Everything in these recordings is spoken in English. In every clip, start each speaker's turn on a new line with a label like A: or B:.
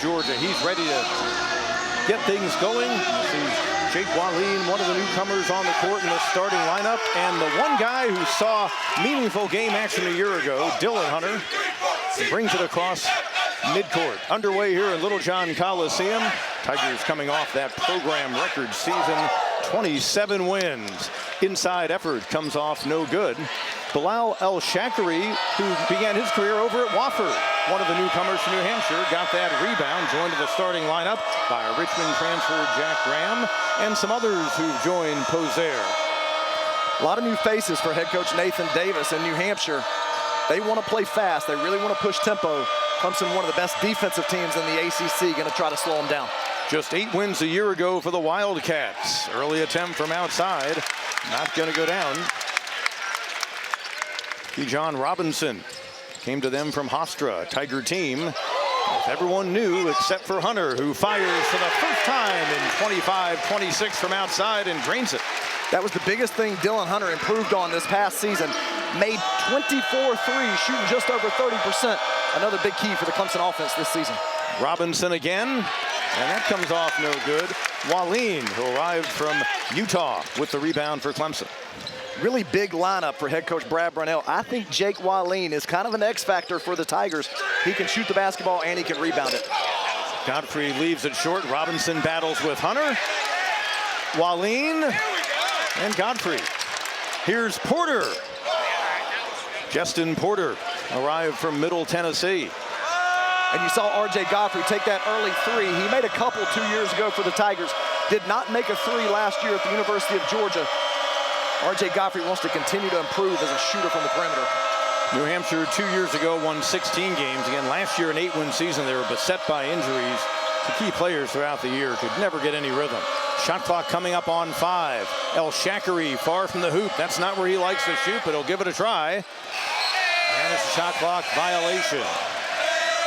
A: Georgia. He's ready to get things going. You see Jake Wahlin, one of the newcomers on the court in the starting lineup, and the one guy who saw meaningful game action a year ago, Dylan Hunter, brings it across midcourt. Underway here in Littlejohn Coliseum. Tigers coming off that program record season, 27 wins. Inside effort comes off no good. Bilal El-Shakiri, who began his career over at Wofford, one of the newcomers from New Hampshire, got that rebound, joined to the starting lineup by a Richmond transfer Jack Graham, and some others who've joined Posere.
B: A lot of new faces for head coach Nathan Davis in New Hampshire. They want to play fast. They really want to push tempo. Clemson, one of the best defensive teams in the ACC, going to try to slow them down.
A: Just 8 wins a year ago for the Wildcats. Early attempt from outside, not going to go down. John Robinson came to them from Hofstra, a Tiger team, with everyone new except for Hunter, who fires for the first time in 25-26 from outside and drains it.
B: That was the biggest thing Dylan Hunter improved on this past season. Made 24 threes, shooting just over 30%. Another big key for the Clemson offense this season.
A: Robinson again, and that comes off no good. Wahlin, who arrived from Utah with the rebound for Clemson.
B: Really big lineup for head coach Brad Brownell. I think Jake Wahlin is kind of an X factor for the Tigers. He can shoot the basketball and he can rebound it.
A: Godfrey leaves it short. Robinson battles with Hunter. Wahlin and Godfrey. Here's Porter. Justin Porter arrived from Middle Tennessee.
B: And you saw R.J. Godfrey take that early three. He made a couple 2 years ago for the Tigers. Did not make a three last year at the University of Georgia. R.J. Godfrey wants to continue to improve as a shooter from the perimeter.
A: New Hampshire 2 years ago won 16 games. Again, last year, an 8-win season. They were beset by injuries to key players throughout the year. Could never get any rhythm. Shot clock coming up on 5. El-Shakiri far from the hoop. That's not where he likes to shoot, but he'll give it a try. And it's a shot clock violation.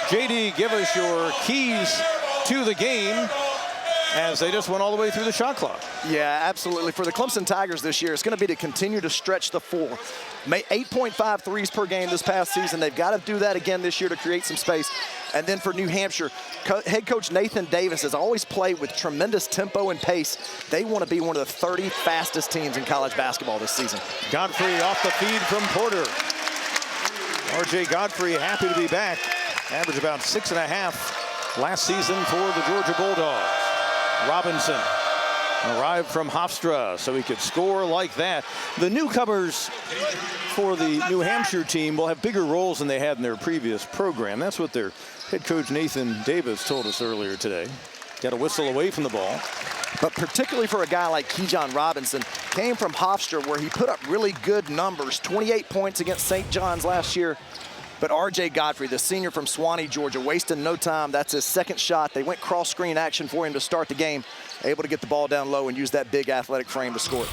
A: JD, give us your keys to the game, as they just went all the way through the shot clock.
B: Yeah, absolutely. For the Clemson Tigers this year, it's going to be to continue to stretch the floor. 8.5 threes per game this past season. They've got to do that again this year to create some space. And then for New Hampshire, head coach Nathan Davis has always played with tremendous tempo and pace. They want to be one of the 30 fastest teams in college basketball this season.
A: Godfrey off the feed from Porter. R.J. Godfrey happy to be back. Averaged about 6.5 last season for the Georgia Bulldogs. Robinson arrived from Hofstra, so he could score like that. The newcomers for the New Hampshire team will have bigger roles than they had in their previous program. That's what their head coach Nathan Davis told us earlier today. Got a whistle away from the ball.
B: But particularly for a guy like Keyshawn Robinson, came from Hofstra where he put up really good numbers, 28 points against St. John's last year. But R.J. Godfrey, the senior from Suwanee, Georgia, wasting no time. That's his second shot. They went cross-screen action for him to start the game, able to get the ball down low and use that big athletic frame to score it.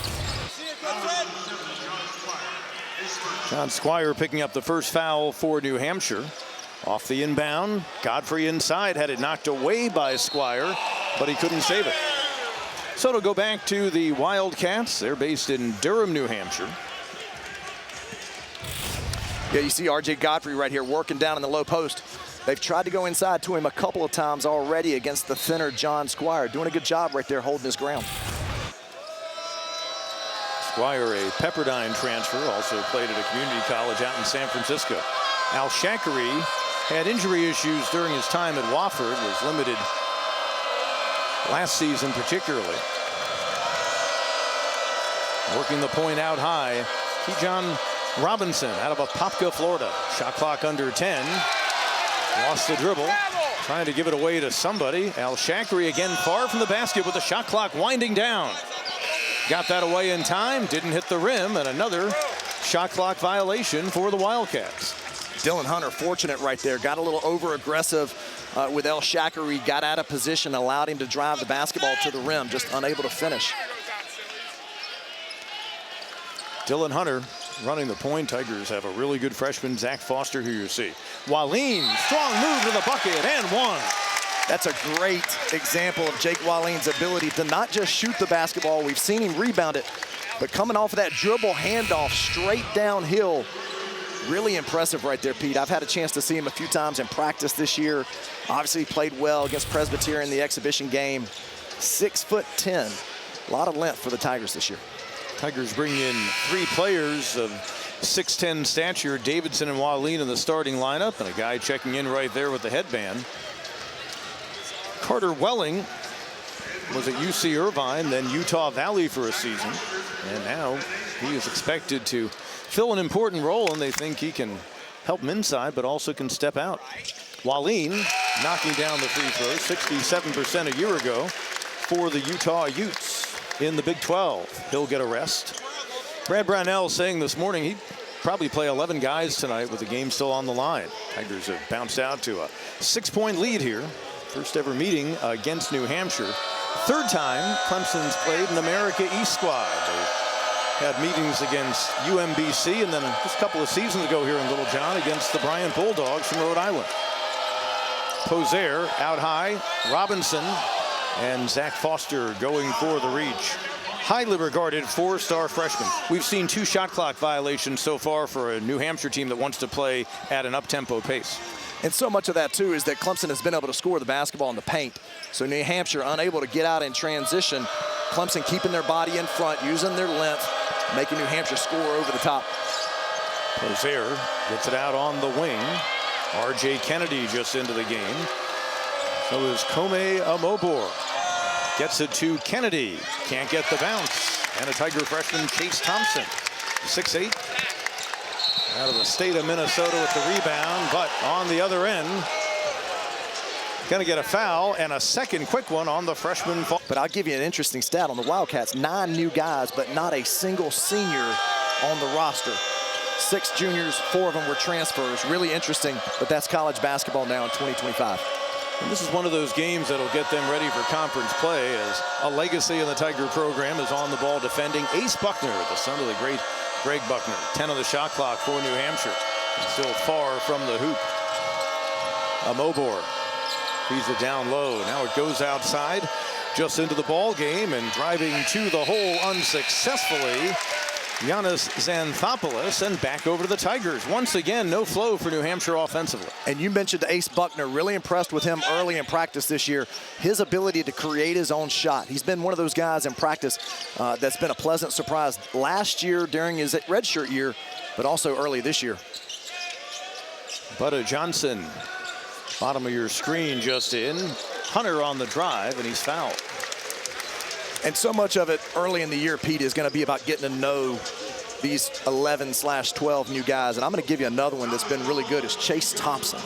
A: John Squire picking up the first foul for New Hampshire. Off the inbound, Godfrey inside, had it knocked away by Squire, but he couldn't save it. So it'll go back to the Wildcats. They're based in Durham, New Hampshire.
B: Yeah, you see R.J. Godfrey right here working down in the low post. They've tried to go inside to him a couple of times already against the thinner John Squire. Doing a good job right there holding his ground.
A: Squire, a Pepperdine transfer, also played at a community college out in San Francisco. El-Shakiri had injury issues during his time at Wofford, was limited last season particularly. Working the point out high, Keyshawn Robinson out of Apopka, Florida. Shot clock under 10. Lost the dribble. Trying to give it away to somebody. El-Shakiri again far from the basket with the shot clock winding down. Got that away in time. Didn't hit the rim. And another shot clock violation for the Wildcats.
B: Dylan Hunter fortunate right there. Got a little over-aggressive with El-Shakiri. Got out of position. Allowed him to drive the basketball to the rim. Just unable to finish.
A: Dylan Hunter running the point. Tigers have a really good freshman, Zach Foster, who you see. Wahlin, strong move to the bucket, and one.
B: That's a great example of Jake Wahlin's ability to not just shoot the basketball. We've seen him rebound it, but coming off of that dribble handoff straight downhill, Really impressive right there, Pete. I've had a chance to see him a few times in practice this year. Obviously, he played well against Presbyterian in the exhibition game. 6'10". A lot of length for the Tigers this year.
A: Tigers bring in 3 players of 6'10" stature, Davidson and Wahlin in the starting lineup, and a guy checking in right there with the headband. Carter Welling was at UC Irvine, then Utah Valley for a season, and now he is expected to fill an important role, and they think he can help them inside, but also can step out. Wahlin knocking down the free throws, 67% a year ago for the Utah Utes in the Big 12. He'll get a rest. Brad Brownell saying this morning he'd probably play 11 guys tonight with the game still on the line. Tigers have bounced out to a 6-point lead here. First ever meeting against New Hampshire. Third time Clemson's played an America East squad. They had meetings against UMBC and then just a couple of seasons ago here in Littlejohn against the Bryant Bulldogs from Rhode Island. Poser out high, Robinson and Zach Foster going for the reach. Highly regarded 4-star freshman. We've seen 2 shot clock violations so far for a New Hampshire team that wants to play at an up-tempo pace.
B: And so much of that, too, is that Clemson has been able to score the basketball in the paint. So New Hampshire unable to get out in transition. Clemson keeping their body in front, using their length, making New Hampshire score over the top.
A: Poser gets it out on the wing. R.J. Kennedy just into the game. So is Kome Amobor. Gets it to Kennedy. Can't get the bounce. And a Tiger freshman, Chase Thompson. 6'8". Out of the state of Minnesota with the rebound. But on the other end, going to get a foul and a second quick one on the freshman.
B: But I'll give you an interesting stat on the Wildcats. 9 new guys, but not a single senior on the roster. 6 juniors, 4 of them were transfers. Really interesting, but that's college basketball now in 2025.
A: And this is one of those games that'll get them ready for conference play, as a legacy in the Tiger program is on the ball defending. Ace Buckner, the son of the great Greg Buckner. 10 on the shot clock for New Hampshire. And still far from the hoop. Amobor feeds it down low. Now it goes outside, just into the ball game, and driving to the hole unsuccessfully. Giannis Xanthopoulos, and back over to the Tigers. Once again, no flow for New Hampshire offensively.
B: And you mentioned Ace Buckner. Really impressed with him early in practice this year. His ability to create his own shot. He's been one of those guys in practice that's been a pleasant surprise last year during his redshirt year, but also early this year.
A: Butta Johnson, bottom of your screen just in. Hunter on the drive, and he's fouled.
B: And so much of it early in the year, Pete, is going to be about getting to know these 11/12 new guys. And I'm going to give you another one that's been really good. Is Chase Thompson.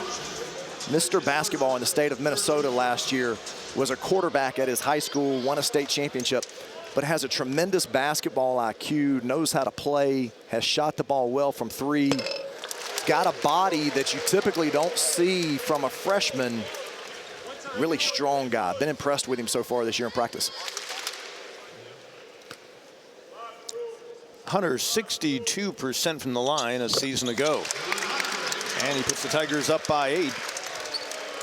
B: Mr. Basketball in the state of Minnesota last year, was a quarterback at his high school, won a state championship, but has a tremendous basketball IQ, knows how to play, has shot the ball well from 3, got a body that you typically don't see from a freshman. Really strong guy. Been impressed with him so far this year in practice.
A: Hunter 62% from the line a season ago. And he puts the Tigers up by 8.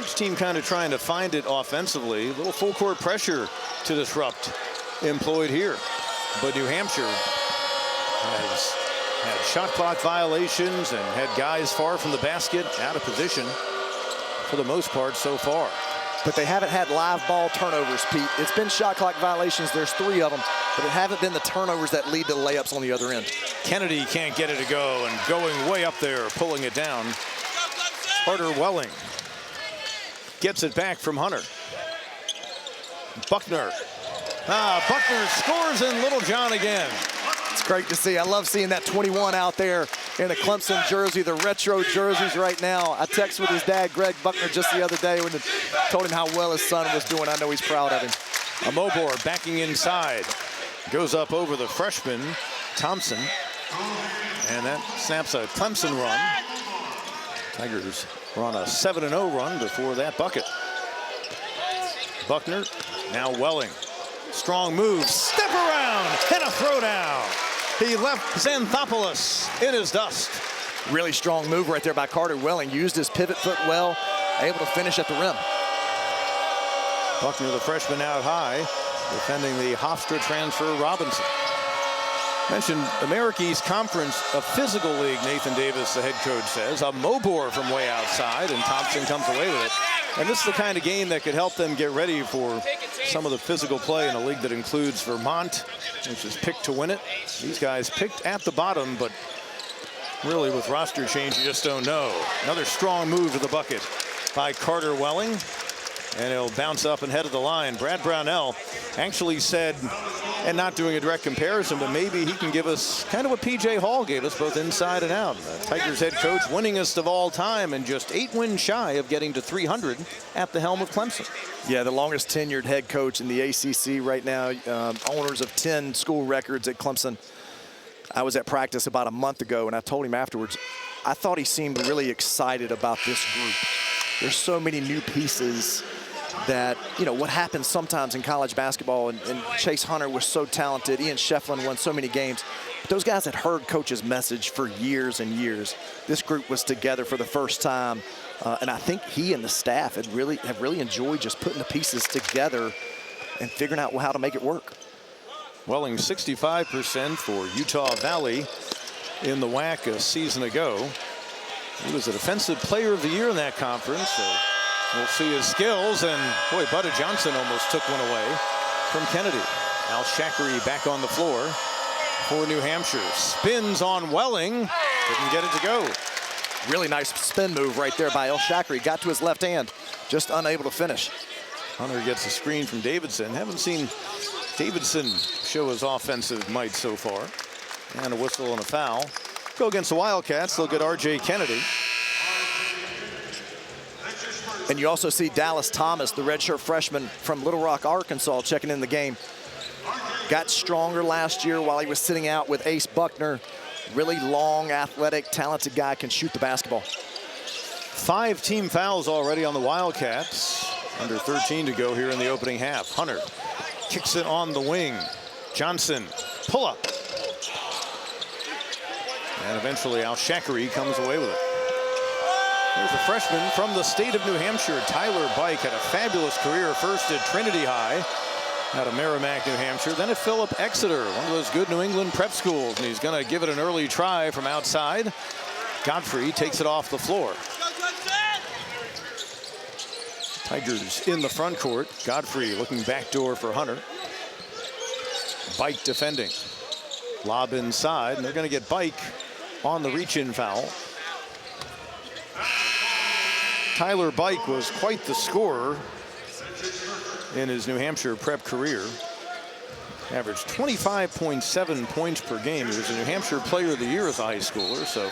A: Each team kind of trying to find it offensively. A little full court pressure to disrupt employed here. But New Hampshire has had shot clock violations and had guys far from the basket, out of position for the most part so far.
B: But they haven't had live ball turnovers, Pete. It's been shot clock violations. There's 3 of them, but it haven't been the turnovers that lead to layups on the other end.
A: Kennedy can't get it to go, and going way up there, pulling it down. Carter Welling gets it back from Hunter. Buckner. Buckner scores in Littlejohn again.
B: It's great to see. I love seeing that 21 out there in the Clemson jersey, the retro jerseys right now. I texted with his dad, Greg Buckner, just the other day when I told him how well his son was doing. I know he's proud of him.
A: Amobor backing inside. Goes up over the freshman, Thompson. And that snaps a Clemson run. Tigers were on a 7-0 run before that bucket. Buckner, now Welling. Strong move, step around, and a throwdown. He left Xanthopoulos in his dust.
B: Really strong move right there by Carter Welling. Used his pivot foot well, able to finish at the rim.
A: Buckner, the freshman, out high, defending the Hofstra transfer, Robinson. Mentioned America East Conference, a physical league, Nathan Davis, the head coach, says. A Mobor from way outside, and Thompson comes away with it. And this is the kind of game that could help them get ready for some of the physical play in a league that includes Vermont, which is picked to win it. These guys picked at the bottom, but really with roster change, you just don't know. Another strong move to the bucket by Carter Welling. And he'll bounce up and head of the line. Brad Brownell actually said, and not doing a direct comparison, but maybe he can give us kind of what P.J. Hall gave us, both inside and out. The Tigers head coach, winningest of all time, and just 8 wins shy of getting to 300 at the helm of Clemson.
B: Yeah, the longest tenured head coach in the ACC right now. Owners of 10 school records at Clemson. I was at practice about a month ago, and I told him afterwards, I thought he seemed really excited about this group. There's so many new pieces that, you know, what happens sometimes in college basketball, and Chase Hunter was so talented. Ian Shefflin won so many games. But those guys had heard coach's message for years and years. This group was together for the first time, and I think he and the staff have really enjoyed just putting the pieces together and figuring out how to make it work.
A: Welling 65% for Utah Valley in the WAC a season ago. He was a Defensive Player of the Year in that conference, so we'll see his skills. And boy, Budda Johnson almost took one away from Kennedy. Al Shakri back on the floor for New Hampshire. Spins on Welling, didn't get it to go.
B: Really nice spin move right there by El Shakri. Got to his left hand, just unable to finish.
A: Hunter gets a screen from Davidson. Haven't seen Davidson show his offensive might so far. And a whistle and a foul. Go against the Wildcats, they'll get R.J. Kennedy.
B: And you also see Dallas Thomas, the redshirt freshman from Little Rock, Arkansas, checking in the game. Got stronger last year while he was sitting out with Ace Buckner. Really long, athletic, talented guy, can shoot the basketball.
A: 5 team fouls already on the Wildcats. Under 13 to go here in the opening half. Hunter kicks it on the wing. Johnson, pull up. And eventually Al Shakri comes away with it. Here's a freshman from the state of New Hampshire. Tyler Bike had a fabulous career, first at Trinity High, out of Merrimack, New Hampshire, then at Philip Exeter, one of those good New England prep schools. And he's going to give it an early try from outside. Godfrey takes it off the floor. Tigers in the front court. Godfrey looking backdoor for Hunter. Bike defending. Lob inside, and they're going to get Bike on the reach-in foul. Tyler Bike was quite the scorer in his New Hampshire prep career. Averaged 25.7 points per game. He was a New Hampshire Player of the Year as a high schooler. So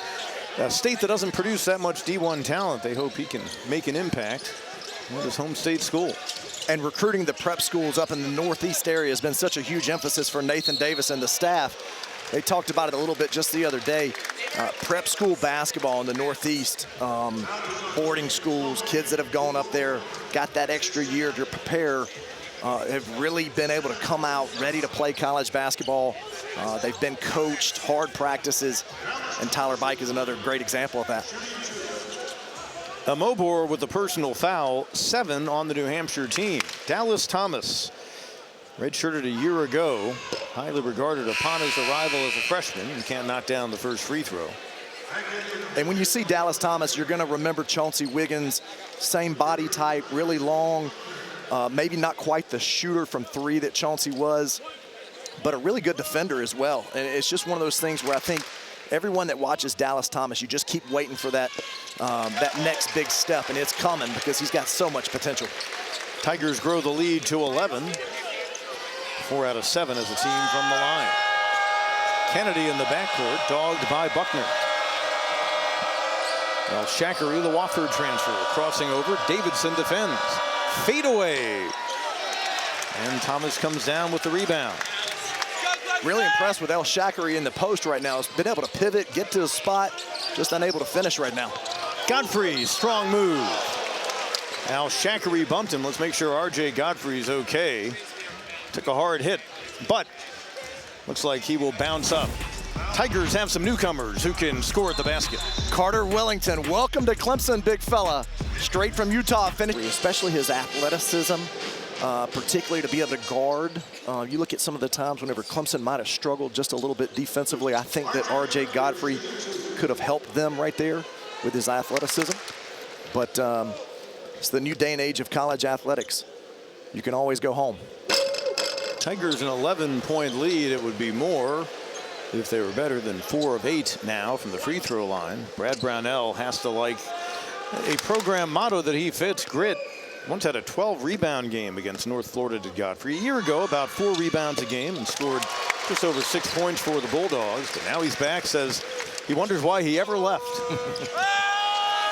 A: a state that doesn't produce that much D1 talent, they hope he can make an impact at his home state school.
B: And recruiting the prep schools up in the Northeast area has been such a huge emphasis for Nathan Davis and the staff. They talked about it a little bit just the other day. Prep school basketball in the Northeast, boarding schools, kids that have gone up there, got that extra year to prepare, have really been able to come out ready to play college basketball. They've been coached, hard practices, and Tyler Bike is another great example of that.
A: A Mobor with a personal foul, 7 on the New Hampshire team. Dallas Thomas, redshirted a year ago, highly regarded upon his arrival as a freshman. He can't knock down the first free throw.
B: And when you see Dallas Thomas, you're going to remember Chauncey Wiggins, same body type, really long, maybe not quite the shooter from 3 that Chauncey was, but a really good defender as well. And it's just one of those things where I think everyone that watches Dallas Thomas, you just keep waiting for that next big step, and it's coming because he's got so much potential.
A: Tigers grow the lead to 11. 4 out of 7 as a team from the line. Kennedy in the backcourt, dogged by Buckner. Well, Shakri, the Wofford transfer, crossing over. Davidson defends. Fade away. And Thomas comes down with the rebound.
B: Really impressed with El Shakri in the post right now. He's been able to pivot, get to the spot, just unable to finish right now.
A: Godfrey, strong move. Al Shakri bumped him. Let's make sure R.J. Godfrey's okay. Took a hard hit, but looks like he will bounce up. Tigers have some newcomers who can score at the basket.
B: Carter Wellington, welcome to Clemson, big fella. Straight from Utah, especially his athleticism, particularly to be able to guard. You look at some of the times whenever Clemson might have struggled just a little bit defensively. I think that R.J. Godfrey could have helped them right there with his athleticism. But it's the new day and age of college athletics. You can always go home.
A: Tigers an 11-point lead. It would be more if they were better than 4 of 8 now from the free throw line. Brad Brownell has to like a program motto that he fits, grit. Once had a 12 rebound game against North Florida to Godfrey. A year ago, about 4 rebounds a game and scored just over 6 points for the Bulldogs. But now he's back, says he wonders why he ever left.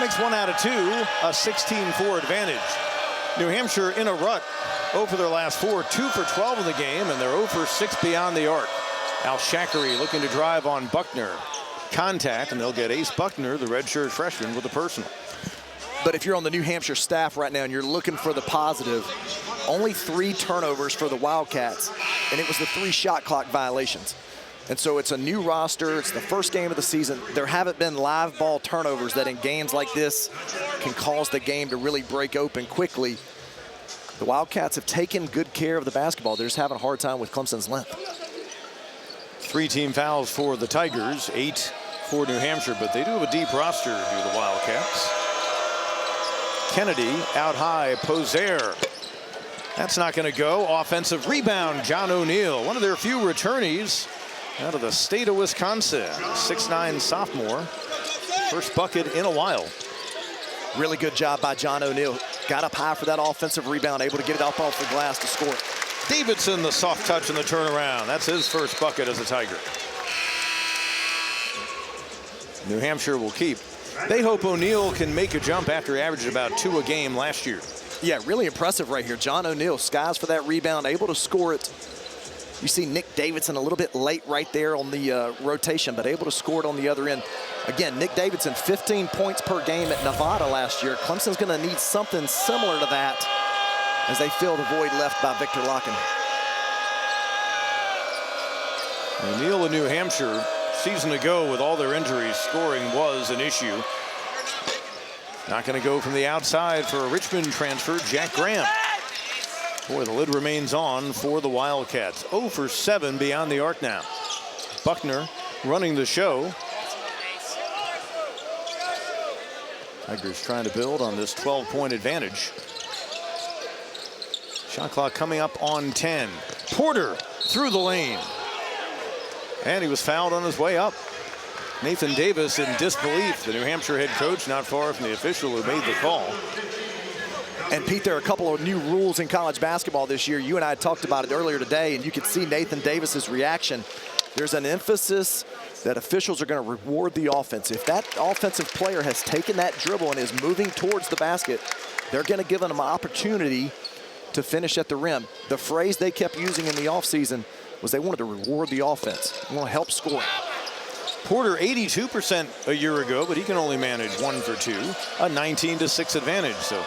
A: Makes 1 out of 2, a 16-4 advantage. New Hampshire in a rut. 0 for their last 4, 2 for 12 in the game, and they're 0 for 6 beyond the arc. Al-Shakari looking to drive on Buckner. Contact, and they'll get Ace Buckner, the redshirt freshman, with a personal.
B: But if you're on the New Hampshire staff right now and you're looking for the positive, only 3 turnovers for the Wildcats, and it was the 3 shot clock violations. And so it's a new roster. It's the first game of the season. There haven't been live ball turnovers that in games like this can cause the game to really break open quickly. The Wildcats have taken good care of the basketball. They're just having a hard time with Clemson's length.
A: 3 team fouls for the Tigers, 8 for New Hampshire, but they do have a deep roster, do the Wildcats. Kennedy out high, Posere. That's not going to go. Offensive rebound, John O'Neill, one of their few returnees out of the state of Wisconsin. 6'9" sophomore. First bucket in a while.
B: Really good job by John O'Neill. Got up high for that offensive rebound, able to get it up off the glass to score it.
A: Davidson, the soft touch and the turnaround. That's his first bucket as a Tiger. New Hampshire will keep. They hope O'Neill can make a jump after he averaged about 2 a game last year.
B: Yeah, really impressive right here. John O'Neill skies for that rebound, able to score it. You see Nick Davidson a little bit late right there on the rotation, but able to score it on the other end. Again, Nick Davidson, 15 points per game at Nevada last year. Clemson's going to need something similar to that as they fill the void left by Victor Locken.
A: O'Neill in New Hampshire, season ago with all their injuries, scoring was an issue. Not going to go from the outside for a Richmond transfer, Jack Graham. Boy, the lid remains on for the Wildcats. 0 for 7 beyond the arc now. Buckner running the show. Tigers trying to build on this 12-point advantage. Shot clock coming up on 10. Porter through the lane. And he was fouled on his way up. Nathan Davis in disbelief, the New Hampshire head coach, not far from the official who made the call.
B: And Pete, there are a couple of new rules in college basketball this year. You and I talked about it earlier today, and you could see Nathan Davis's reaction. There's an emphasis that officials are going to reward the offense. If that offensive player has taken that dribble and is moving towards the basket, they're going to give them an opportunity to finish at the rim. The phrase they kept using in the offseason was they wanted to reward the offense. They want to help score.
A: Porter 82% a year ago, but he can only manage 1 for 2, a 19-6 advantage. So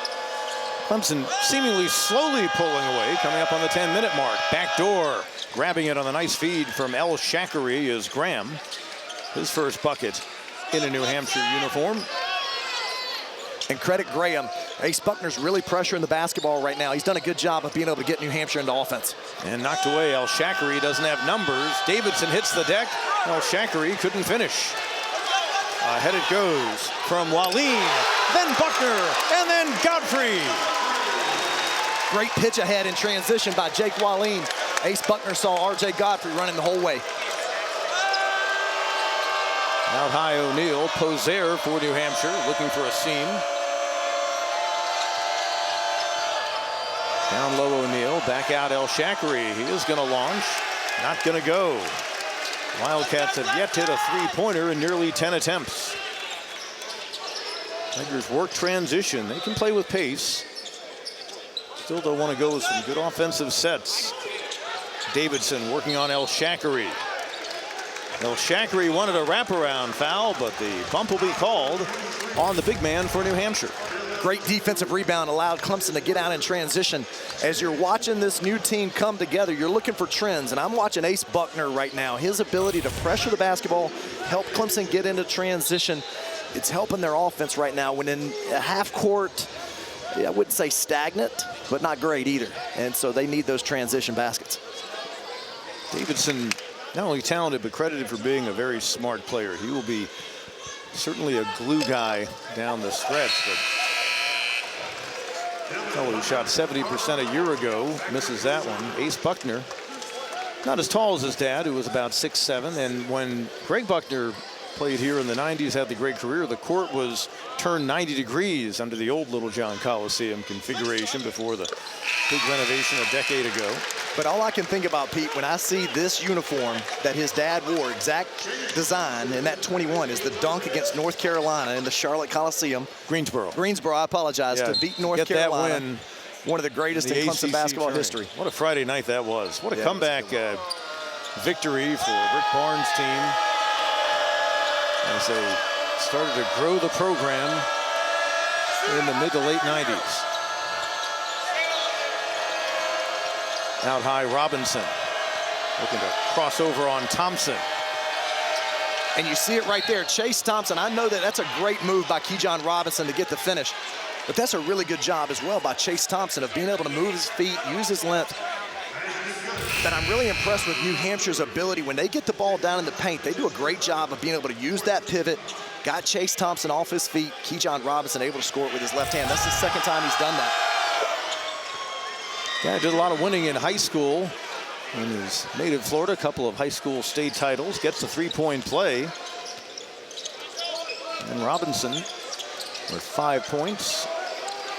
A: Clemson seemingly slowly pulling away, coming up on the 10-minute mark. Backdoor, grabbing it on the nice feed from Al-Shakari is Graham. His first bucket in a New Hampshire uniform.
B: And credit Graham. Ace Buckner's really pressuring the basketball right now. He's done a good job of being able to get New Hampshire into offense.
A: And knocked away. Al-Shakari doesn't have numbers. Davidson hits the deck. Al-Shakari couldn't finish. Ahead it goes from Wahlin, then Buckner, and then Godfrey.
B: Great pitch ahead in transition by Jake Wahlin. Ace Buckner saw R.J. Godfrey running the whole way.
A: Out high O'Neill, Posere for New Hampshire, looking for a seam. Down low O'Neill, back out Al-Shakari. He is going to launch, not going to go. Wildcats have yet to hit a three-pointer in nearly 10 attempts. Tigers work transition. They can play with pace. Still don't want to go with some good offensive sets. Davidson working on Al-Shakari. Al-Shakari wanted a wraparound foul, but the bump will be called on the big man for New Hampshire.
B: Great defensive rebound allowed Clemson to get out in transition. As you're watching this new team come together, you're looking for trends, and I'm watching Ace Buckner right now. His ability to pressure the basketball, help Clemson get into transition. It's helping their offense right now when in a half court, I wouldn't say stagnant, but not great either. And so they need those transition baskets.
A: Davidson, not only talented, but credited for being a very smart player. He will be certainly a glue guy down the stretch. But fellow who shot 70% a year ago misses that one. Ace Buckner, not as tall as his dad, who was about 6'7". And when Greg Buckner played here in the 90s, had the great career, the court was turned 90 degrees under the old Littlejohn Coliseum configuration before the big renovation a decade ago.
B: But all I can think about, Pete, when I see this uniform that his dad wore, exact design, and that 21 is the dunk against North Carolina in the Charlotte Coliseum.
A: Greensboro,
B: I apologize, to beat North Carolina.
A: That win,
B: one of the greatest in Clemson basketball history.
A: What a Friday night that was. What a comeback victory for Rick Barnes' team as they started to grow the program in the mid to late 90s. Out high, Robinson looking to cross over on Thompson.
B: And you see it right there, Chase Thompson. I know that that's a great move by Keyshawn Robinson to get the finish, but that's a really good job as well by Chase Thompson of being able to move his feet, use his length. But I'm really impressed with New Hampshire's ability. When they get the ball down in the paint, they do a great job of being able to use that pivot. Got Chase Thompson off his feet. Keyshawn Robinson able to score it with his left hand. That's the second time he's done that.
A: Yeah, did a lot of winning in high school in his native Florida. A couple of high school state titles. Gets the three-point play. And Robinson with 5 points.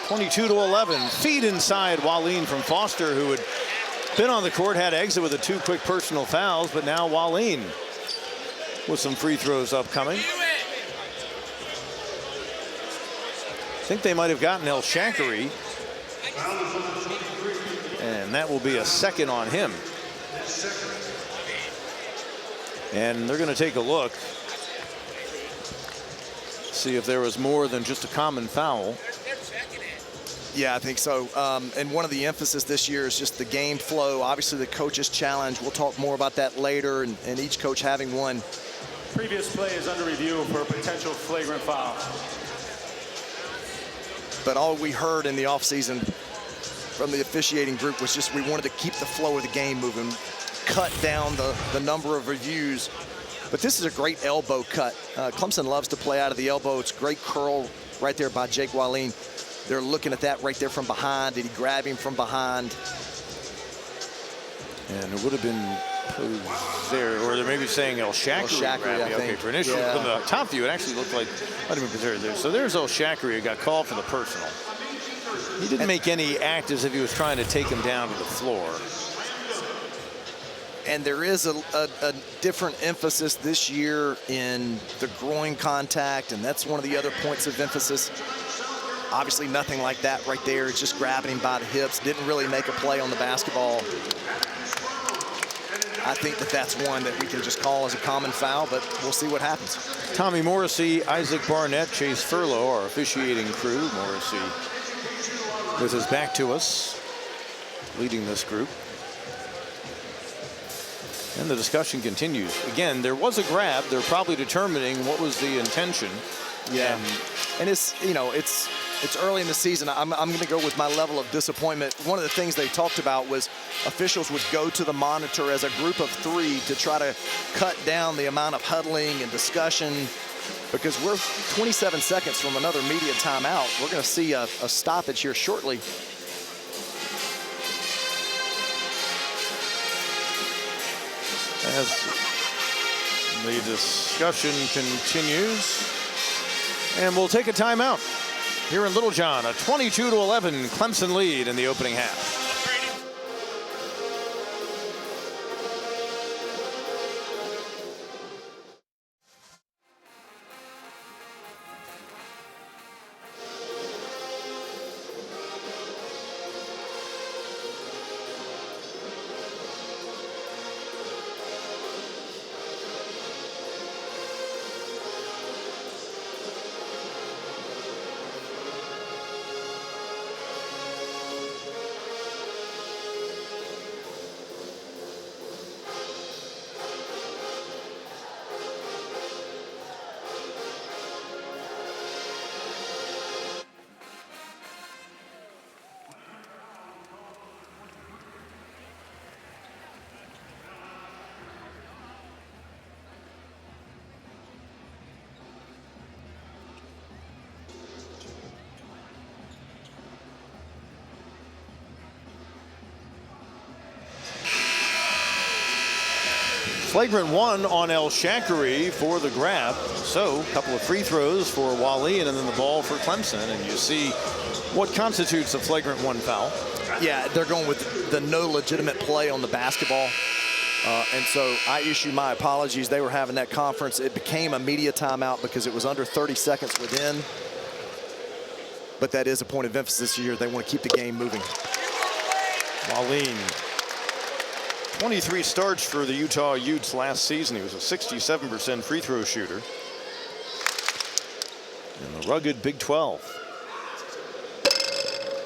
A: 22-11. Feed inside Wahlin from Foster, who had been on the court, had to exit with the 2 quick personal fouls, but now Wahlin with some free throws upcoming. I think they might have gotten El Shakiri, and that will be a second on him. And they're going to take a look, see if there was more than just a common foul.
B: Yeah, I think so. And one of the emphasis this year is just the game flow. Obviously, the coach's challenge. We'll talk more about that later, and each coach having one.
C: Previous play is under review for a potential flagrant foul.
B: But all we heard in the offseason from the officiating group was just we wanted to keep the flow of the game moving, cut down the number of reviews. But this is a great elbow cut. Clemson loves to play out of the elbow. It's a great curl right there by Jake Wahlin. They're looking at that right there from behind. Did he grab him from behind?
A: And it would have been there, or they're maybe saying El Shakiri.
B: I think.
A: Okay, for initial, from the top view, it actually looked like might have been preserved there. So there's El Shakiri who got called for the personal. He didn't make any act as if he was trying to take him down to the floor.
B: And there is a different emphasis this year in the groin contact, and that's one of the other points of emphasis. Obviously nothing like that right there. It's just grabbing him by the hips. Didn't really make a play on the basketball. I think that that's one that we can just call as a common foul, but we'll see what happens.
A: Tommy Morrissey, Isaac Barnett, Chase Furlow, our officiating crew. Morrissey with his back to us, leading this group. And the discussion continues. Again, there was a grab. They're probably determining what was the intention.
B: Yeah, and it's, you know, it's early in the season. I'm going to go with my level of disappointment. One of the things they talked about was officials would go to the monitor as a group of 3 to try to cut down the amount of huddling and discussion, because we're 27 seconds from another media timeout. We're going to see a stoppage here shortly.
A: As the discussion continues, and we'll take a timeout here in Littlejohn. A 22-11 Clemson lead in the opening half. Flagrant one on El Shakiri for the grab. So a couple of free throws for Wahlin and then the ball for Clemson. And you see what constitutes a flagrant one foul.
B: Yeah, they're going with the no legitimate play on the basketball. And so I issue my apologies. They were having that conference. It became a media timeout because it was under 30 seconds within. But that is a point of emphasis this year. They want to keep the game moving.
A: Wahlin, 23 starts for the Utah Utes last season. He was a 67% free throw shooter in the rugged Big 12.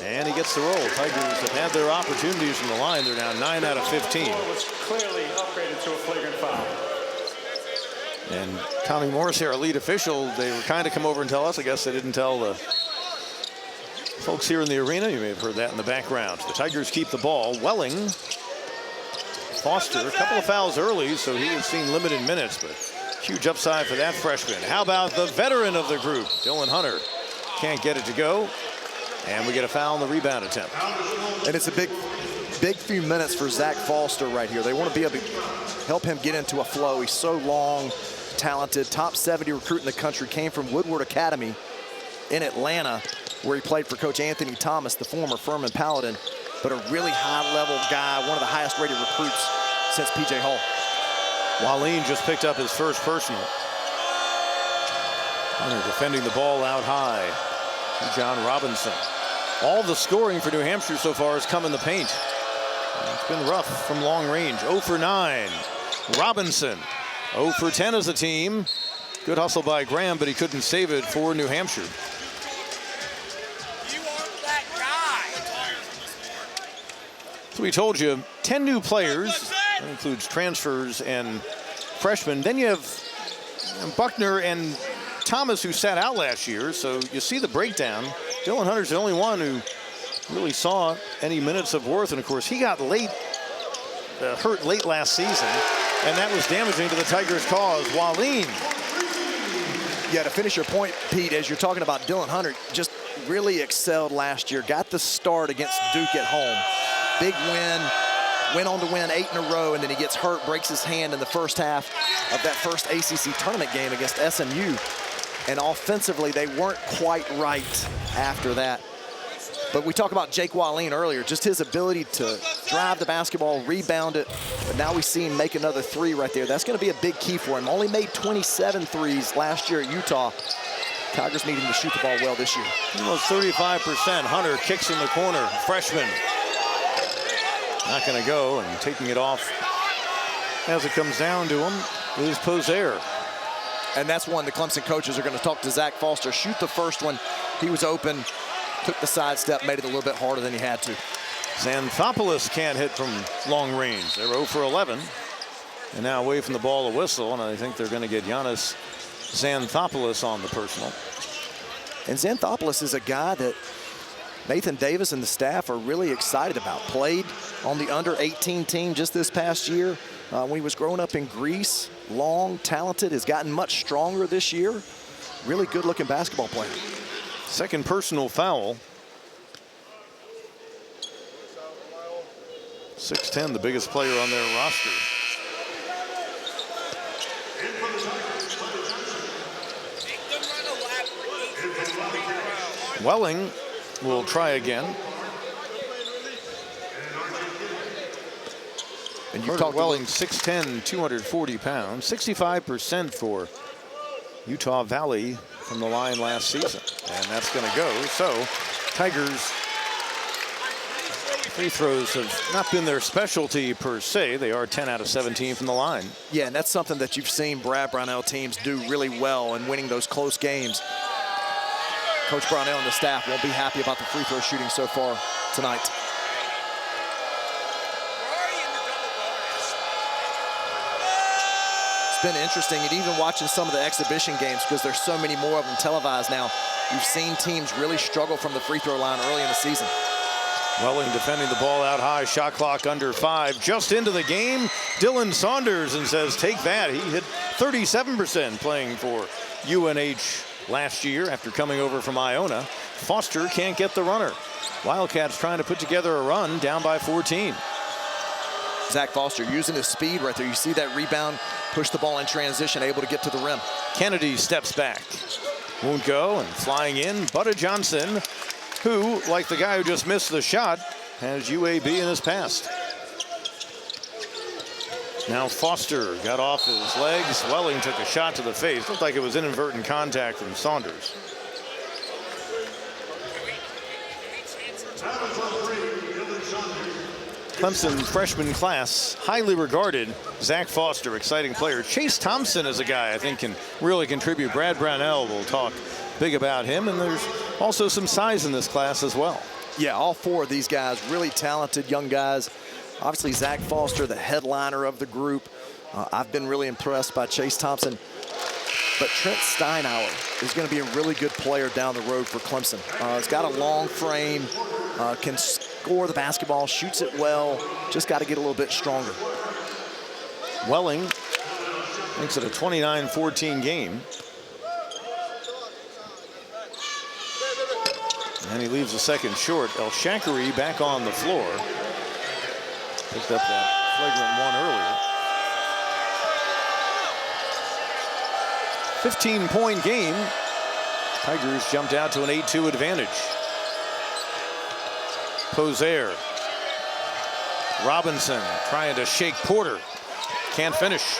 A: And he gets the roll. Tigers have had their opportunities from the line. They're now 9 out of 15.
C: Was clearly upgraded to a flagrant foul.
A: And Tommy Morris here, our lead official, they were kind of come over and tell us. I guess they didn't tell the folks here in the arena. You may have heard that in the background. The Tigers keep the ball. Welling, Foster, a couple of fouls early, so he has seen limited minutes, but huge upside for that freshman. How about the veteran of the group, Dylan Hunter? Can't get it to go. And we get a foul on the rebound attempt.
B: And it's a big few minutes for Zach Foster right here. They want to be able to help him get into a flow. He's so long, talented, top 70 recruit in the country, came from Woodward Academy in Atlanta, where he played for Coach Anthony Thomas, the former Furman Paladin, but a really high-level guy, one of the highest-rated recruits since P.J. Hall.
A: Wahlin just picked up his first personal. Hunter defending the ball out high. John Robinson. All the scoring for New Hampshire so far has come in the paint. It's been rough from long range. 0 for 9. Robinson. 0 for 10 as a team. Good hustle by Graham, but he couldn't save it for New Hampshire.
D: You are that guy.
A: So we told you 10 new players. That includes transfers and freshmen. Then you have Buckner and Thomas, who sat out last year, so you see the breakdown. Dylan Hunter's the only one who really saw any minutes of worth, and of course he got hurt late last season, and that was damaging to the Tigers' cause. Wahlin.
B: Yeah, to finish your point, Pete, as you're talking about Dylan Hunter, just really excelled last year. Got the start against Duke at home. Big win. Went on to win 8 in a row, and then he gets hurt, breaks his hand in the first half of that first ACC tournament game against SMU. And offensively, they weren't quite right after that. But we talked about Jake Wahlin earlier, just his ability to drive the basketball, rebound it. But now we see him make another 3 right there. That's going to be a big key for him. Only made 27 threes last year at Utah. Tigers need him to shoot the ball well this year.
A: Almost 35%. Hunter kicks in the corner. Freshman. Not going to go, and taking it off as it comes down to him is Poser.
B: And that's one the Clemson coaches are going to talk to Zach Foster. Shoot the first one. He was open, took the sidestep, made it a little bit harder than he had to.
A: Xanthopoulos can't hit from long range. They're 0 for 11. And now away from the ball, a whistle, and I think they're going to get Giannis Xanthopoulos on the personal.
B: And Xanthopoulos is a guy that Nathan Davis and the staff are really excited about. Played on the under-18 team just this past year when he was growing up in Greece. Long, talented, has gotten much stronger this year. Really good-looking basketball player.
A: Second personal foul. 6'10", the biggest player on their roster. Welling will try again.
B: And you talked
A: Welling, 6'10", 240 pounds, 65% for Utah Valley from the line last season. And that's going to go. So Tigers free throws have not been their specialty per se. They are 10 out of 17 from the line.
B: Yeah, and that's something that you've seen Brad Brownell teams do really well in winning those close games. Coach Brownell and the staff won't be happy about the free throw shooting so far tonight. It's been interesting, and even watching some of the exhibition games, because there's so many more of them televised now, you've seen teams really struggle from the free throw line early in the season.
A: Welling defending the ball out high, shot clock under 5. Just into the game, Dylan Saunders, and says, take that. He hit 37% playing for UNH last year after coming over from Iona. Foster can't get the runner. Wildcats trying to put together a run, down by 14.
B: Zach Foster using his speed right there. You see that rebound, push the ball in transition, able to get to the rim.
A: Kennedy steps back. Won't go, and flying in, Butta Johnson, who, like the guy who just missed the shot, has UAB in his past. Now Foster got off his legs. Wahlin took a shot to the face. Looked like it was inadvertent contact from Saunders. Clemson freshman class, highly regarded. Zach Foster, exciting player. Chase Thompson is a guy I think can really contribute. Brad Brownell will talk big about him, and there's also some size in this class as well.
B: Yeah, all four of these guys, really talented young guys. Obviously, Zach Foster, the headliner of the group. I've been really impressed by Chase Thompson. But Trent Steinauer is going to be a really good player down the road for Clemson. He's got a long frame, can score the basketball, shoots it well, just got to get a little bit stronger.
A: Welling makes it a 29-14 game. And he leaves the second short. El Shakiri back on the floor. Picked up that flagrant one earlier. 15-point game. Tigers jumped out to an 8-2 advantage. Poser. Robinson trying to shake Porter. Can't finish.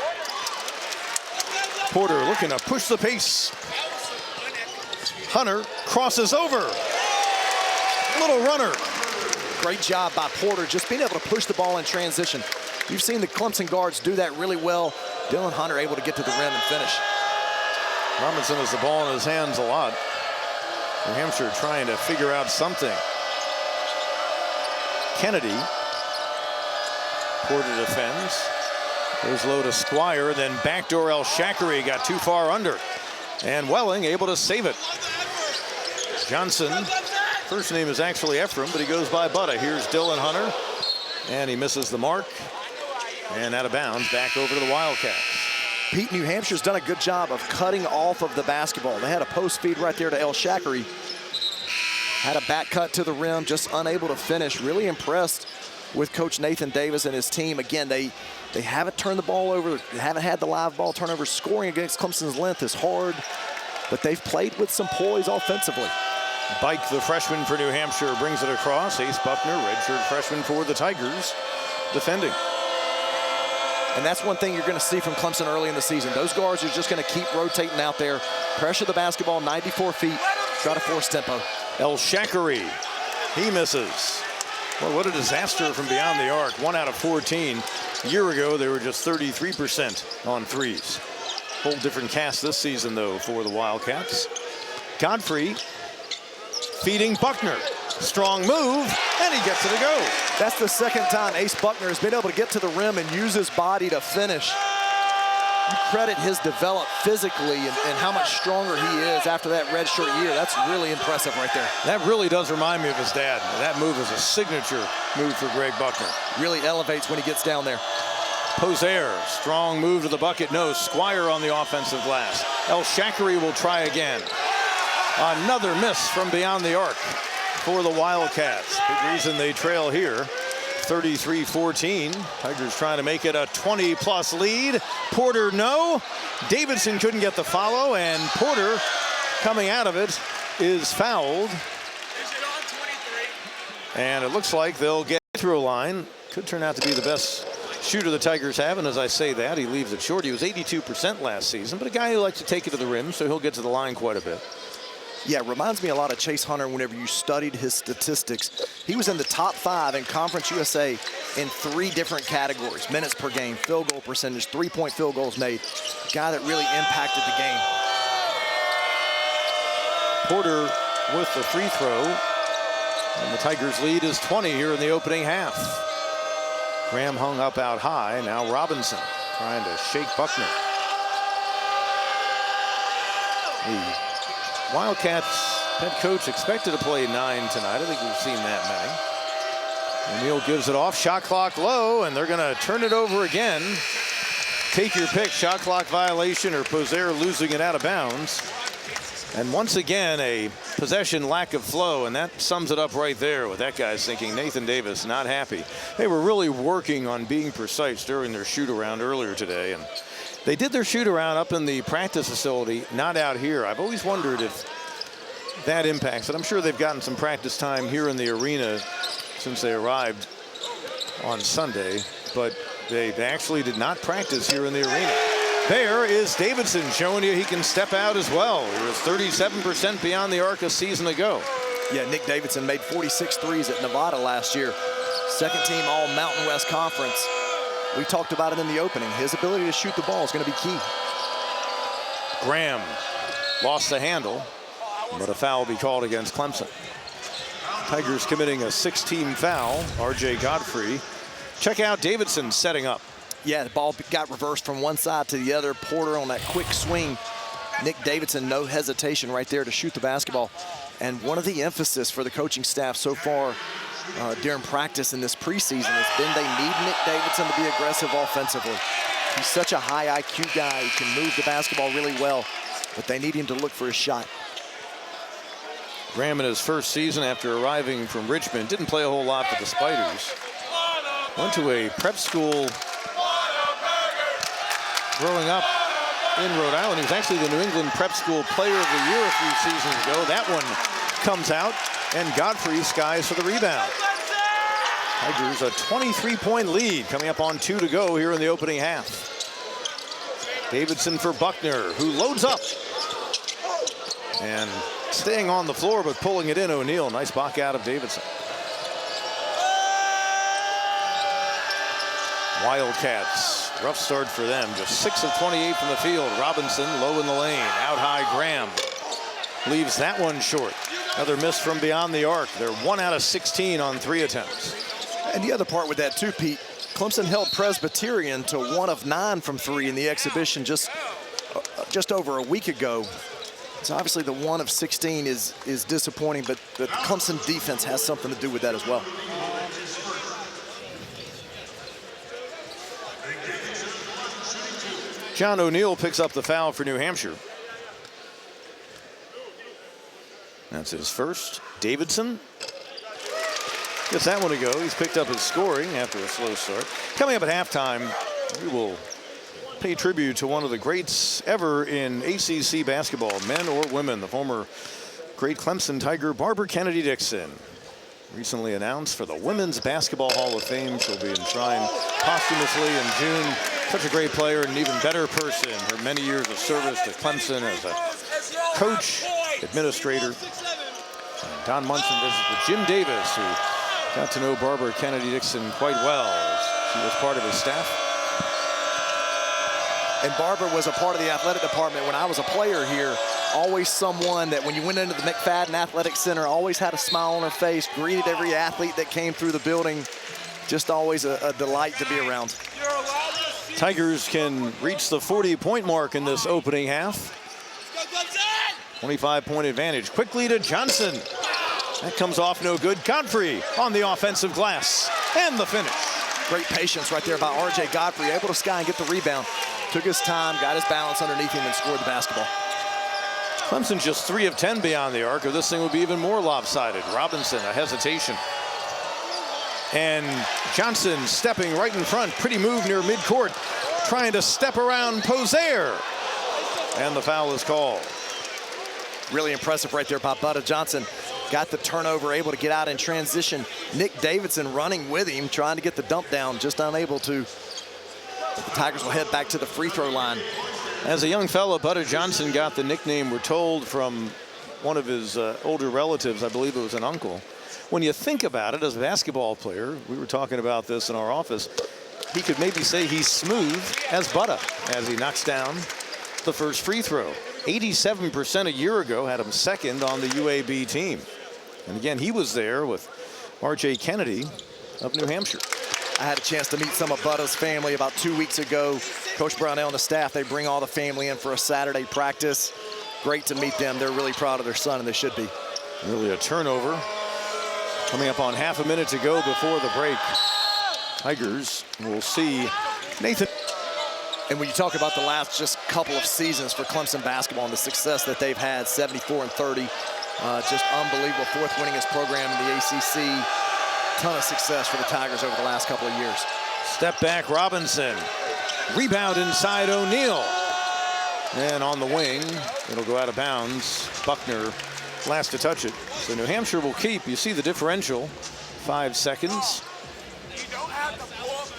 A: Porter looking to push the pace. Hunter crosses over. Little runner.
B: Great job by Porter, just being able to push the ball in transition. You've seen the Clemson guards do that really well. Dylan Hunter able to get to the rim and finish.
A: Robinson has the ball in his hands a lot. New Hampshire trying to figure out something. Kennedy. Porter defends. Goes low to Squire, then backdoor El Shakiri got too far under. And Welling able to save it. Johnson, first name is actually Ephraim, but he goes by Butta. Here's Dylan Hunter, and he misses the mark. And out of bounds, back over to the Wildcats.
B: Pete, New Hampshire's done a good job of cutting off of the basketball. They had a post feed right there to El Shakiri. Had a back cut to the rim, just unable to finish. Really impressed with Coach Nathan Davis and his team. Again, they haven't turned the ball over. They haven't had the live ball turnover. Scoring against Clemson's length is hard, but they've played with some poise offensively.
A: Bike, the freshman for New Hampshire, brings it across. Ace Buckner, redshirt freshman for the Tigers, defending.
B: And that's one thing you're going to see from Clemson early in the season. Those guards are just going to keep rotating out there, pressure the basketball 94 feet, try to force tempo.
A: El Shakiri, he misses. Well, what a disaster from beyond the arc. 1 out of 14. A year ago, they were just 33% on threes. Whole different cast this season, though, for the Wildcats. Godfrey feeding Buckner. Strong move, and he gets it to go.
B: That's the second time Ace Buckner has been able to get to the rim and use his body to finish. You credit his development physically and how much stronger he is after that redshirt year. That's really impressive right there.
A: That really does remind me of his dad. That move is a signature move for Greg Buckner.
B: Really elevates when he gets down there.
A: Poser, strong move to the bucket. No, Squire on the offensive glass. El Shakiri will try again. Another miss from beyond the arc for the Wildcats. Big reason they trail here. 33-14. Tigers trying to make it a 20-plus lead. Porter, no. Davidson couldn't get the follow, and Porter, coming out of it, is fouled. And it looks like they'll get through a line. Could turn out to be the best shooter the Tigers have, and as I say that, he leaves it short. He was 82% last season, but a guy who likes to take it to the rim, so he'll get to the line quite a bit.
B: Yeah, it reminds me a lot of Chase Hunter whenever you studied his statistics. He was in the top 5 in Conference USA in 3 different categories: minutes per game, field goal percentage, 3-point field goals made. A guy that really impacted the game.
A: Porter with the free throw. And the Tigers lead is 20 here in the opening half. Graham hung up out high. Now Robinson trying to shake Buckner. The Wildcats head coach expected to play 9 tonight. I think we've seen that many. O'Neal gives it off. Shot clock low, and they're going to turn it over again. Take your pick. Shot clock violation or Poser losing it out of bounds. And once again, a possession lack of flow, and that sums it up right there with that guy's thinking. Nathan Davis not happy. They were really working on being precise during their shoot-around earlier today, and they did their shoot-around up in the practice facility, not out here. I've always wondered if that impacts it. I'm sure they've gotten some practice time here in the arena since they arrived on Sunday, but they actually did not practice here in the arena. There is Davidson showing you he can step out as well. He was 37% beyond the arc a season ago.
B: Yeah, Nick Davidson made 46 threes at Nevada last year. Second team all Mountain West Conference. We talked about it in the opening. His ability to shoot the ball is going to be key.
A: Graham lost the handle, but a foul will be called against Clemson. Tigers committing a 6-team foul. R.J. Godfrey. Check out Davidson setting up.
B: Yeah, the ball got reversed from one side to the other. Porter on that quick swing. Nick Davidson, no hesitation right there to shoot the basketball. And one of the emphasis for the coaching staff so far during practice in this preseason has been they need Nick Davidson to be aggressive offensively. He's such a high IQ guy. He can move the basketball really well, but they need him to look for his shot.
A: Graham in his first season after arriving from Richmond didn't play a whole lot for the Spiders. Went to a prep school growing up in Rhode Island. He was actually the New England Prep School Player of the Year a few seasons ago. That one comes out, and Godfrey skies for the rebound. Tigers a 23-point lead, coming up on 2 to go here in the opening half. Davidson for Buckner, who loads up. And staying on the floor, but pulling it in, O'Neal. Nice block out of Davidson. Wildcats, rough start for them. Just 6 of 28 from the field. Robinson low in the lane. Out high, Graham leaves that one short. Another miss from beyond the arc. They're 1 out of 16 on 3 attempts.
B: And the other part with that too, Pete, Clemson held Presbyterian to 1 of 9 from 3 in the exhibition just over a week ago. So obviously the 1 of 16 is disappointing, but the Clemson defense has something to do with that as well.
A: John O'Neal picks up the foul for New Hampshire. That's his first. Davidson gets that one to go. He's picked up his scoring after a slow start. Coming up at halftime, we will pay tribute to one of the greats ever in ACC basketball, men or women, the former great Clemson Tiger, Barbara Kennedy Dixon. Recently announced for the Women's Basketball Hall of Fame. She'll be enshrined posthumously in June. Such a great player and an even better person. Her many years of service to Clemson as a coach, administrator. Don Munson visits with Jim Davis, who got to know Barbara Kennedy Dixon quite well as she was part of his staff.
B: And Barbara was a part of the athletic department when I was a player here. Always someone that when you went into the McFadden Athletic Center, always had a smile on her face, greeted every athlete that came through the building. Just always a delight to be around.
A: Tigers can reach the 40-point mark in this opening half. 25-point advantage. Quickly to Johnson. That comes off no good. Godfrey on the offensive glass. And the finish.
B: Great patience right there by R.J. Godfrey, able to sky and get the rebound. Took his time, got his balance underneath him, and scored the basketball.
A: Clemson just 3 of 10 beyond the arc, or this thing would be even more lopsided. Robinson, a hesitation. And Johnson stepping right in front. Pretty move near midcourt. Trying to step around Posey. And the foul is called.
B: Really impressive right there by Butta Johnson. Got the turnover, able to get out in transition. Nick Davidson running with him, trying to get the dump down, just unable to. The Tigers will head back to the free throw line.
A: As a young fellow, Butta Johnson got the nickname, we're told, from one of his older relatives. I believe it was an uncle. When you think about it, as a basketball player, we were talking about this in our office, he could maybe say he's smooth as Butta as he knocks down the first free throw. 87% a year ago had him second on the UAB team. And again, he was there with R.J. Kennedy of New Hampshire.
B: I had a chance to meet some of Butta's family about 2 weeks ago. Coach Brownell and the staff, they bring all the family in for a Saturday practice. Great to meet them. They're really proud of their son, and they should be.
A: Really a turnover. Coming up on half a minute to go before the break. Tigers will see Nathan.
B: And when you talk about the last just couple of seasons for Clemson basketball and the success that they've had, 74-30, just unbelievable, fourth winningest program in the ACC. Ton of success for the Tigers over the last couple of years.
A: Step back Robinson. Rebound inside O'Neal. And on the wing, it'll go out of bounds. Buckner last to touch it. So New Hampshire will keep. You see the differential, 5 seconds.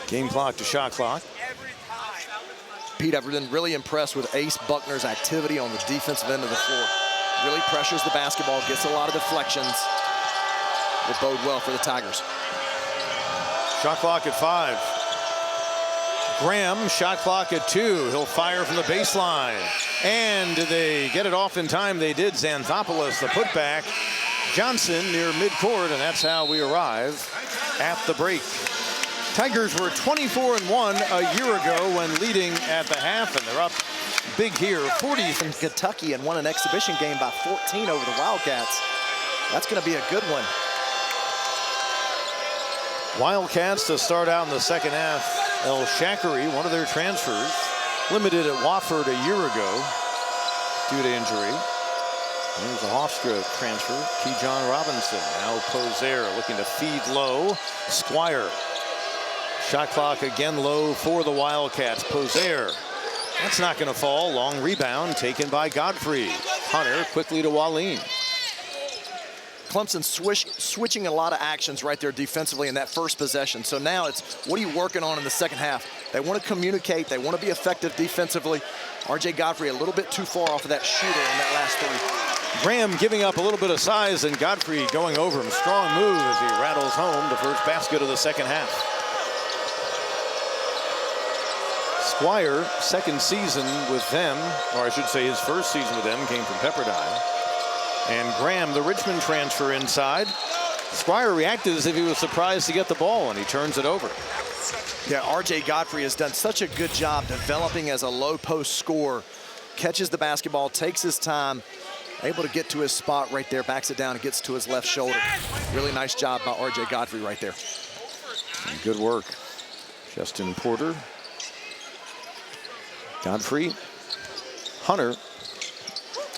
A: Game clock to shot clock.
B: Pete, I've been really impressed with Ace Buckner's activity on the defensive end of the floor. Really pressures the basketball, gets a lot of deflections. Will bode well for the Tigers.
A: Shot clock at 5. Graham, shot clock at 2. He'll fire from the baseline. And do they get it off in time? They did. Xanthopoulos, the putback. Johnson near midcourt, and that's how we arrive at the break. Tigers were 24-1 a year ago when leading at the half, and they're up big here, 40.
B: From Kentucky, and won an exhibition game by 14 over the Wildcats. That's going to be a good one.
A: Wildcats to start out in the second half. El Shakiri, one of their transfers, limited at Wofford a year ago due to injury. There's a Hofstra transfer, Kejon Robinson. Now Poser looking to feed low. Squire. Shot clock again low for the Wildcats. Poser. That's not going to fall. Long rebound taken by Godfrey. Hunter quickly to Wahlin.
B: Clemson switching a lot of actions right there defensively in that first possession. So now it's, what are you working on in the second half? They want to communicate. They want to be effective defensively. R.J. Godfrey a little bit too far off of that shooter in that last 3.
A: Graham giving up a little bit of size, and Godfrey going over him. Strong move as he rattles home the first basket of the second half. Squire, second season with them, or I should say his first season with them, came from Pepperdine. And Graham, the Richmond transfer inside. Squire reacted as if he was surprised to get the ball, and he turns it over.
B: Yeah, R.J. Godfrey has done such a good job developing as a low post scorer. Catches the basketball, takes his time, able to get to his spot right there, backs it down and gets to his left shoulder. Really nice job by R.J. Godfrey right there.
A: Good work. Justin Porter. Godfrey. Hunter.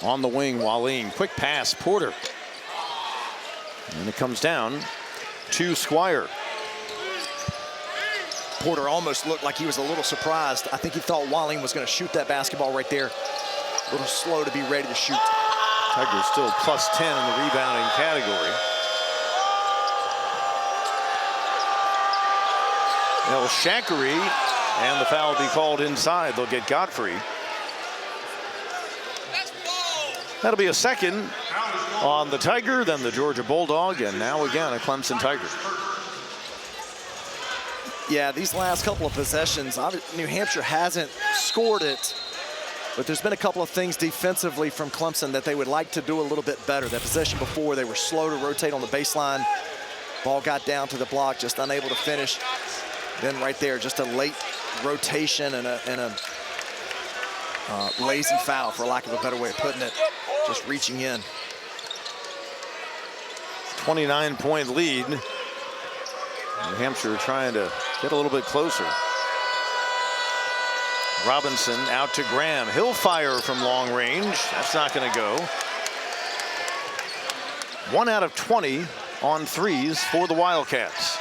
A: On the wing, Wahlin. Quick pass, Porter. And it comes down to Squire.
B: Porter almost looked like he was a little surprised. I think he thought Wahlin was going to shoot that basketball right there. A little slow to be ready to shoot.
A: Tigers still plus 10 in the rebounding category. El Shakiri, and the foul will be called inside. They'll get Godfrey. That'll be a second on the Tiger, then the Georgia Bulldog, and now again a Clemson Tiger.
B: Yeah, these last couple of possessions, New Hampshire hasn't scored it, but there's been a couple of things defensively from Clemson that they would like to do a little bit better. That possession before, they were slow to rotate on the baseline. Ball got down to the block, just unable to finish. Then right there, just a late rotation and a lazy foul, for lack of a better way of putting it. Just reaching in.
A: 29-point lead. New Hampshire trying to get a little bit closer. Robinson out to Graham. He'll fire from long range. That's not going to go. 1 out of 20 on threes for the Wildcats.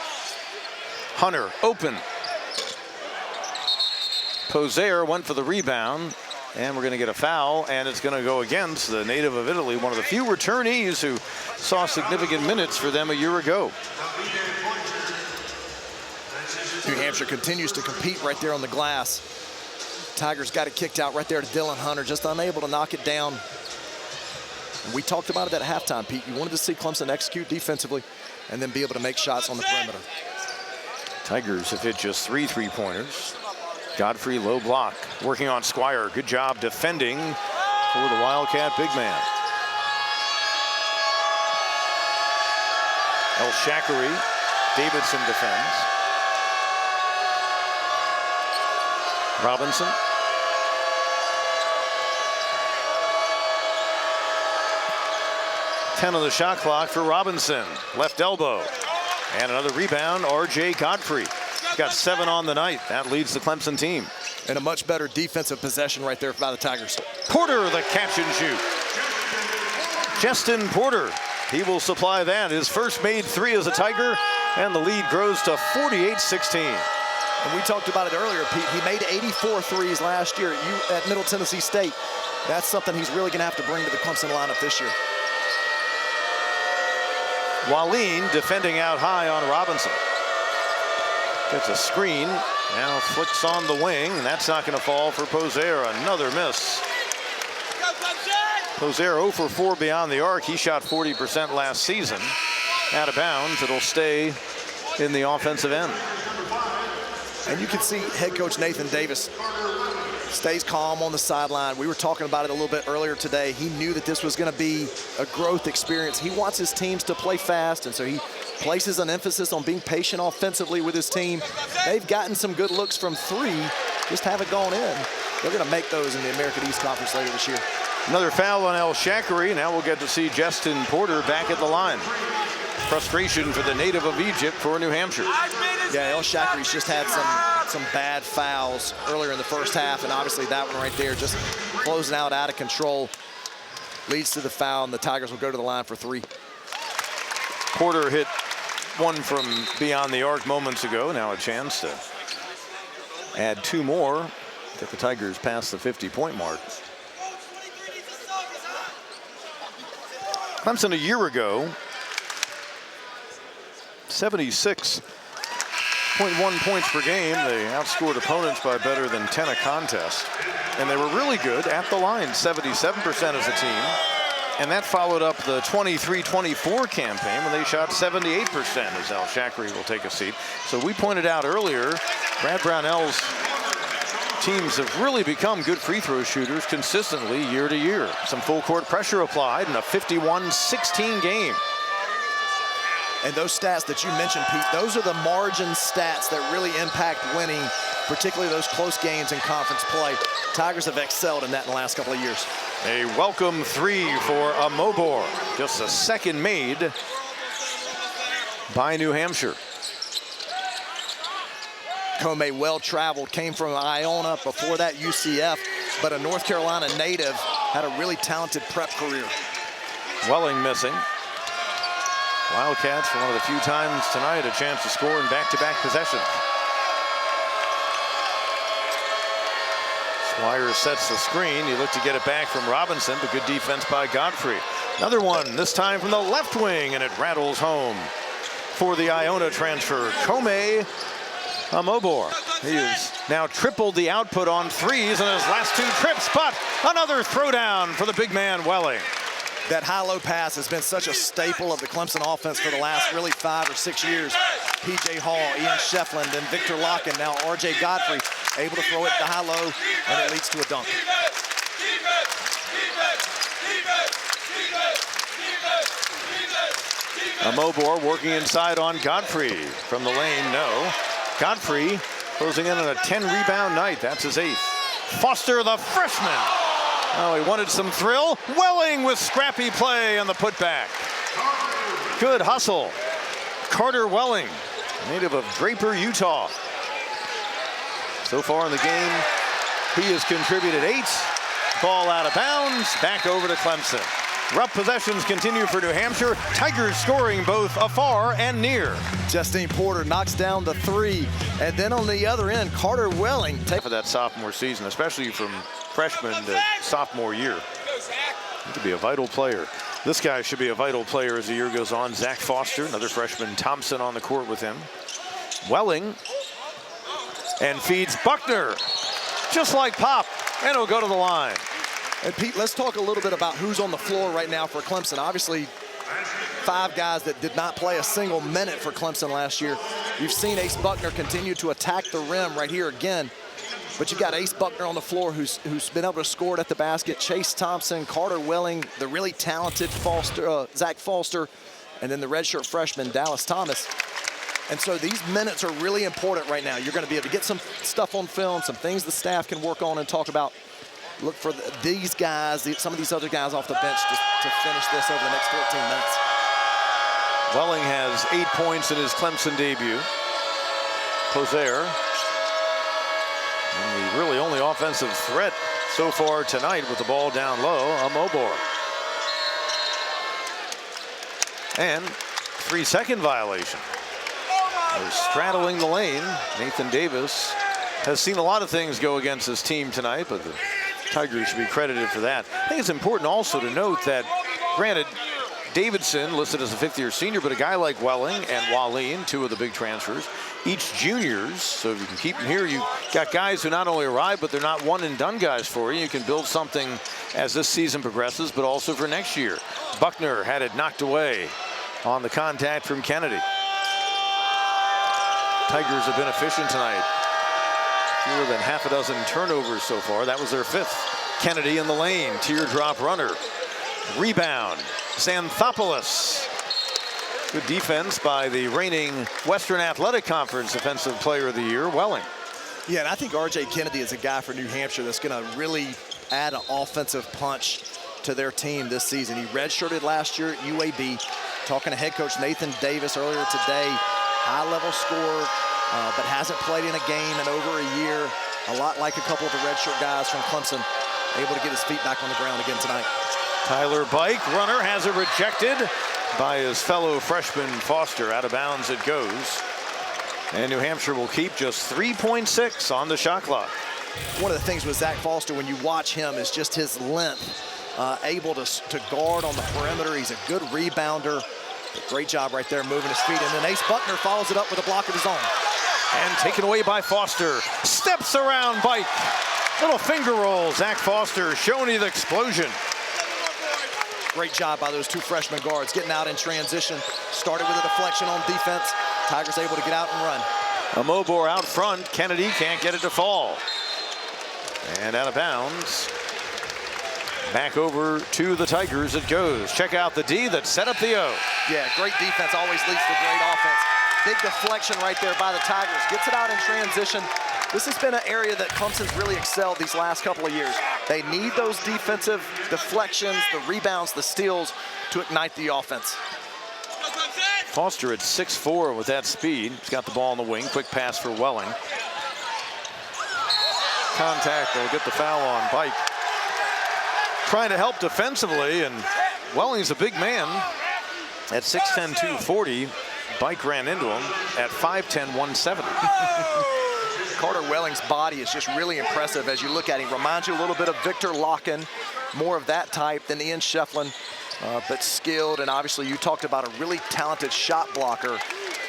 A: Hunter open. Poser went for the rebound, and we're going to get a foul, and it's going to go against the native of Italy, one of the few returnees who saw significant minutes for them a year ago.
B: New Hampshire continues to compete right there on the glass. Tigers got it kicked out right there to Dylan Hunter, just unable to knock it down. And we talked about it at halftime, Pete. You wanted to see Clemson execute defensively and then be able to make shots on the perimeter.
A: Tigers have hit just 3 3-pointers. Godfrey, low block, working on Squire. Good job defending for the Wildcat big man. El Shakiri, Davidson defends. Robinson. Ten on the shot clock for Robinson. Left elbow. And another rebound, R.J. Godfrey. got 7 on the night. That leads the Clemson team.
B: And a much better defensive possession right there by the Tigers.
A: Porter, the catch and shoot. Justin Porter, he will supply that. His first made 3 as a Tiger, and the lead grows to 48-16.
B: And we talked about it earlier, Pete. He made 84 threes last year at Middle Tennessee State. That's something he's really going to have to bring to the Clemson lineup this year.
A: Wahlin defending out high on Robinson. Gets a screen, now flicks on the wing, and that's not going to fall for Posey. Another miss. Posey 0 for 4 beyond the arc. He shot 40% last season. Out of bounds, it'll stay in the offensive end.
B: And you can see head coach Nathan Davis stays calm on the sideline. We were talking about it a little bit earlier today. He knew that this was going to be a growth experience. He wants his teams to play fast, and so he places an emphasis on being patient offensively with his team. They've gotten some good looks from 3, just haven't gone in. They're going to make those in the American East Conference later this year.
A: Another foul on El Shakri. Now we'll get to see Justin Porter back at the line. Frustration for the native of Egypt for New Hampshire.
B: Yeah, El Shakri's just had some bad fouls earlier in the first half, and obviously that one right there just closing out of control leads to the foul, and the Tigers will go to the line for 3.
A: Porter hit one from beyond the arc moments ago. Now a chance to add 2 more, get the Tigers past the 50-point mark. Clemson a year ago, 76.1 points per game. They outscored opponents by better than 10 a contest. And they were really good at the line, 77% as a team. And that followed up the 23-24 campaign when they shot 78%, as El Shakri will take a seat. So we pointed out earlier, Brad Brownell's teams have really become good free throw shooters consistently year to year. Some full court pressure applied in a 51-16 game.
B: And those stats that you mentioned, Pete, those are the margin stats that really impact winning, particularly those close games in conference play. Tigers have excelled in that in the last couple of years.
A: A welcome 3 for Amobor. Just a second made by New Hampshire.
B: Comey, well-traveled, came from Iona, before that UCF, but a North Carolina native, had a really talented prep career.
A: Welling missing. Wildcats, for one of the few times tonight, a chance to score in back-to-back possessions. Squires sets the screen. He looked to get it back from Robinson, but good defense by Godfrey. Another one, this time from the left wing, and it rattles home for the Iona transfer, Comey Amobor. He has now tripled the output on 3s in his last 2 trips, but another throwdown for the big man, Welling.
B: That high-low pass has been such a staple of the Clemson offense for the last really 5 or 6 years. P.J. Hall, Ian Sheffland, and Victor Locken, now R.J. Godfrey, able to throw it to high-low, and it leads to a dunk.
A: Amobor working inside on Godfrey. From the lane, no. Godfrey closing in on a 10-rebound night. That's his 8th. Foster, the freshman. Oh, he wanted some thrill. Welling with scrappy play on the putback. Good hustle. Carter Welling, native of Draper, Utah. So far in the game, he has contributed 8. Ball out of bounds, back over to Clemson. Rough possessions continue for New Hampshire. Tigers scoring both afar and near.
B: Justine Porter knocks down the 3. And then on the other end, Carter Welling.
A: For that sophomore season, especially from freshman to sophomore year. He could be a vital player. This guy should be a vital player as the year goes on. Zach Foster, another freshman. Thompson on the court with him. Welling. And feeds Buckner. Just like Pop. And he'll go to the line.
B: And Pete, let's talk a little bit about who's on the floor right now for Clemson. Obviously, 5 guys that did not play a single minute for Clemson last year. You've seen Ace Buckner continue to attack the rim right here again. But you got Ace Buckner on the floor who's been able to score it at the basket. Chase Thompson, Carter Welling, the really talented Zach Foster, and then the redshirt freshman, Dallas Thomas. And so these minutes are really important right now. You're going to be able to get some stuff on film, some things the staff can work on and talk about. Look for these guys, some of these other guys off the bench to finish this over the next 14 minutes.
A: Welling has 8 points in his Clemson debut. Poser. And the really only offensive threat so far tonight with the ball down low, Mobor. And 3-second violation. They're straddling the lane. Nathan Davis has seen a lot of things go against his team tonight, but the Tigers should be credited for that. I think it's important also to note that, granted, Davidson listed as a fifth-year senior, but a guy like Wahlin and Wahlin, two of the big transfers, each juniors. So if you can keep them here, you've got guys who not only arrive, but they're not one-and-done guys for you. You can build something as this season progresses, but also for next year. Buckner had it knocked away on the contact from Kennedy. Tigers have been efficient tonight. Fewer than half a dozen turnovers so far. That was their fifth. Kennedy in the lane, teardrop runner. Rebound, Xanthopoulos. Good defense by the reigning Western Athletic Conference Defensive Player of the Year, Welling.
B: Yeah, and I think R.J. Kennedy is a guy for New Hampshire that's going to really add an offensive punch to their team this season. He redshirted last year at UAB. Talking to head coach Nathan Davis earlier today, high-level scorer, but hasn't played in a game in over a year. A lot like a couple of the redshirt guys from Clemson, able to get his feet back on the ground again tonight.
A: Tyler Bike, runner, has it rejected by his fellow freshman Foster. Out of bounds it goes. And New Hampshire will keep just 3.6 on the shot clock.
B: One of the things with Zach Foster, when you watch him, is just his length, able to guard on the perimeter. He's a good rebounder. Great job right there, moving his feet. And then Ace Buckner follows it up with a block of his own.
A: And taken away by Foster. Steps around Bike. Little finger roll. Zach Foster showing you the explosion.
B: Great job by those two freshman guards, getting out in transition. Started with a deflection on defense. Tigers able to get out and run.
A: Mobor out front. Kennedy can't get it to fall. And out of bounds. Back over to the Tigers it goes. Check out the D that set up the O.
B: Yeah, great defense always leads to great offense. Big deflection right there by the Tigers. Gets it out in transition. This has been an area that Clemson's really excelled these last couple of years. They need those defensive deflections, the rebounds, the steals to ignite the offense.
A: Foster at 6'4" with that speed. He's got the ball on the wing. Quick pass for Welling. Contact, they'll get the foul on Bike. Trying to help defensively, and Welling's a big man at 6'10", 240. Bike ran into him at 5'10", 170.
B: Carter Welling's body is just really impressive as you look at him. Reminds you a little bit of Victor Locken, more of that type than Ian Shefflin, but skilled. And obviously you talked about a really talented shot blocker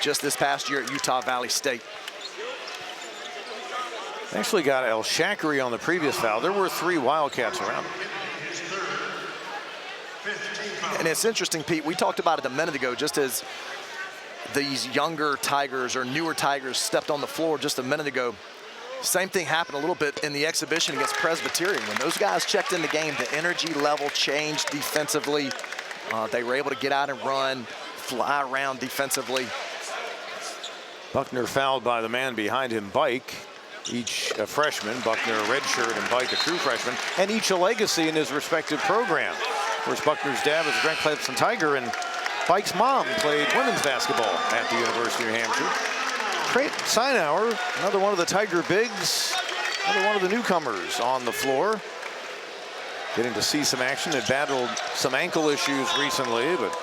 B: just this past year at Utah Valley State.
A: Actually got El Shakiri on the previous foul. There were 3 Wildcats around him.
B: And it's interesting, Pete, we talked about it a minute ago, just as these younger Tigers or newer Tigers stepped on the floor just a minute ago. Same thing happened a little bit in the exhibition against Presbyterian. When those guys checked in the game, the energy level changed defensively. They were able to get out and run, fly around defensively.
A: Buckner fouled by the man behind him, Bike. Each a freshman, Buckner a redshirt and Bike a true freshman, and each a legacy in his respective program. Of course, Buckner's dad was a Grand Clemson Tiger, and Bike's mom played women's basketball at the University of New Hampshire. Trey Sinauer, another one of the Tiger bigs, another one of the newcomers on the floor. Getting to see some action. Had battled some ankle issues recently, but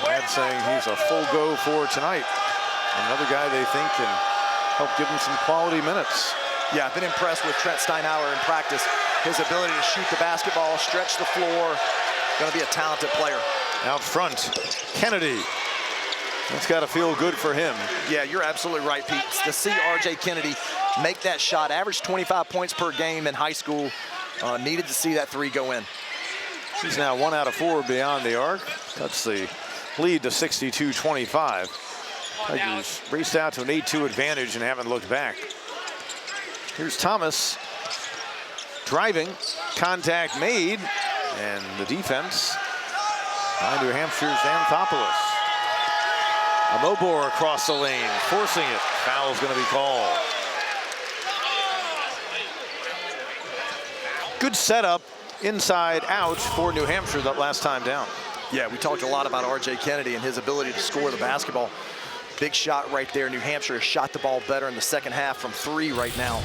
A: Brad saying he's a full go for tonight. Another guy they think can help give him some quality minutes.
B: Yeah, I've been impressed with Trent Steinauer in practice. His ability to shoot the basketball, stretch the floor. Going to be a talented player.
A: Out front, Kennedy. That's got to feel good for him.
B: Yeah, you're absolutely right, Pete. To see R.J. Kennedy make that shot, averaged 25 points per game in high school, needed to see that 3 go in.
A: He's now 1 out of 4 beyond the arc. That's the lead to 62-25. Tigers raced out to an 8-2 advantage and haven't looked back. Here's Thomas driving, contact made, and the defense by New Hampshire's Xanthopoulos. Mobor across the lane, forcing it. Foul's going to be called. Good setup inside out for New Hampshire that last time down.
B: Yeah, we talked a lot about R.J. Kennedy and his ability to score the basketball. Big shot right there. New Hampshire has shot the ball better in the second half from 3 right now.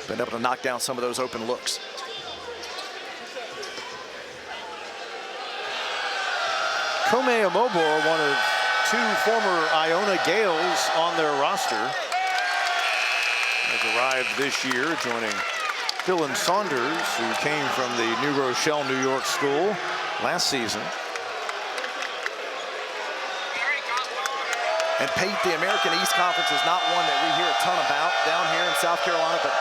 B: Been able to knock down some of those open looks.
A: Kome Omobor, one of 2 former Iona Gales on their roster, has arrived this year, joining Dylan Saunders, who came from the New Rochelle, New York school last season.
B: And Pete, the American East Conference is not one that we hear a ton about down here in South Carolina, but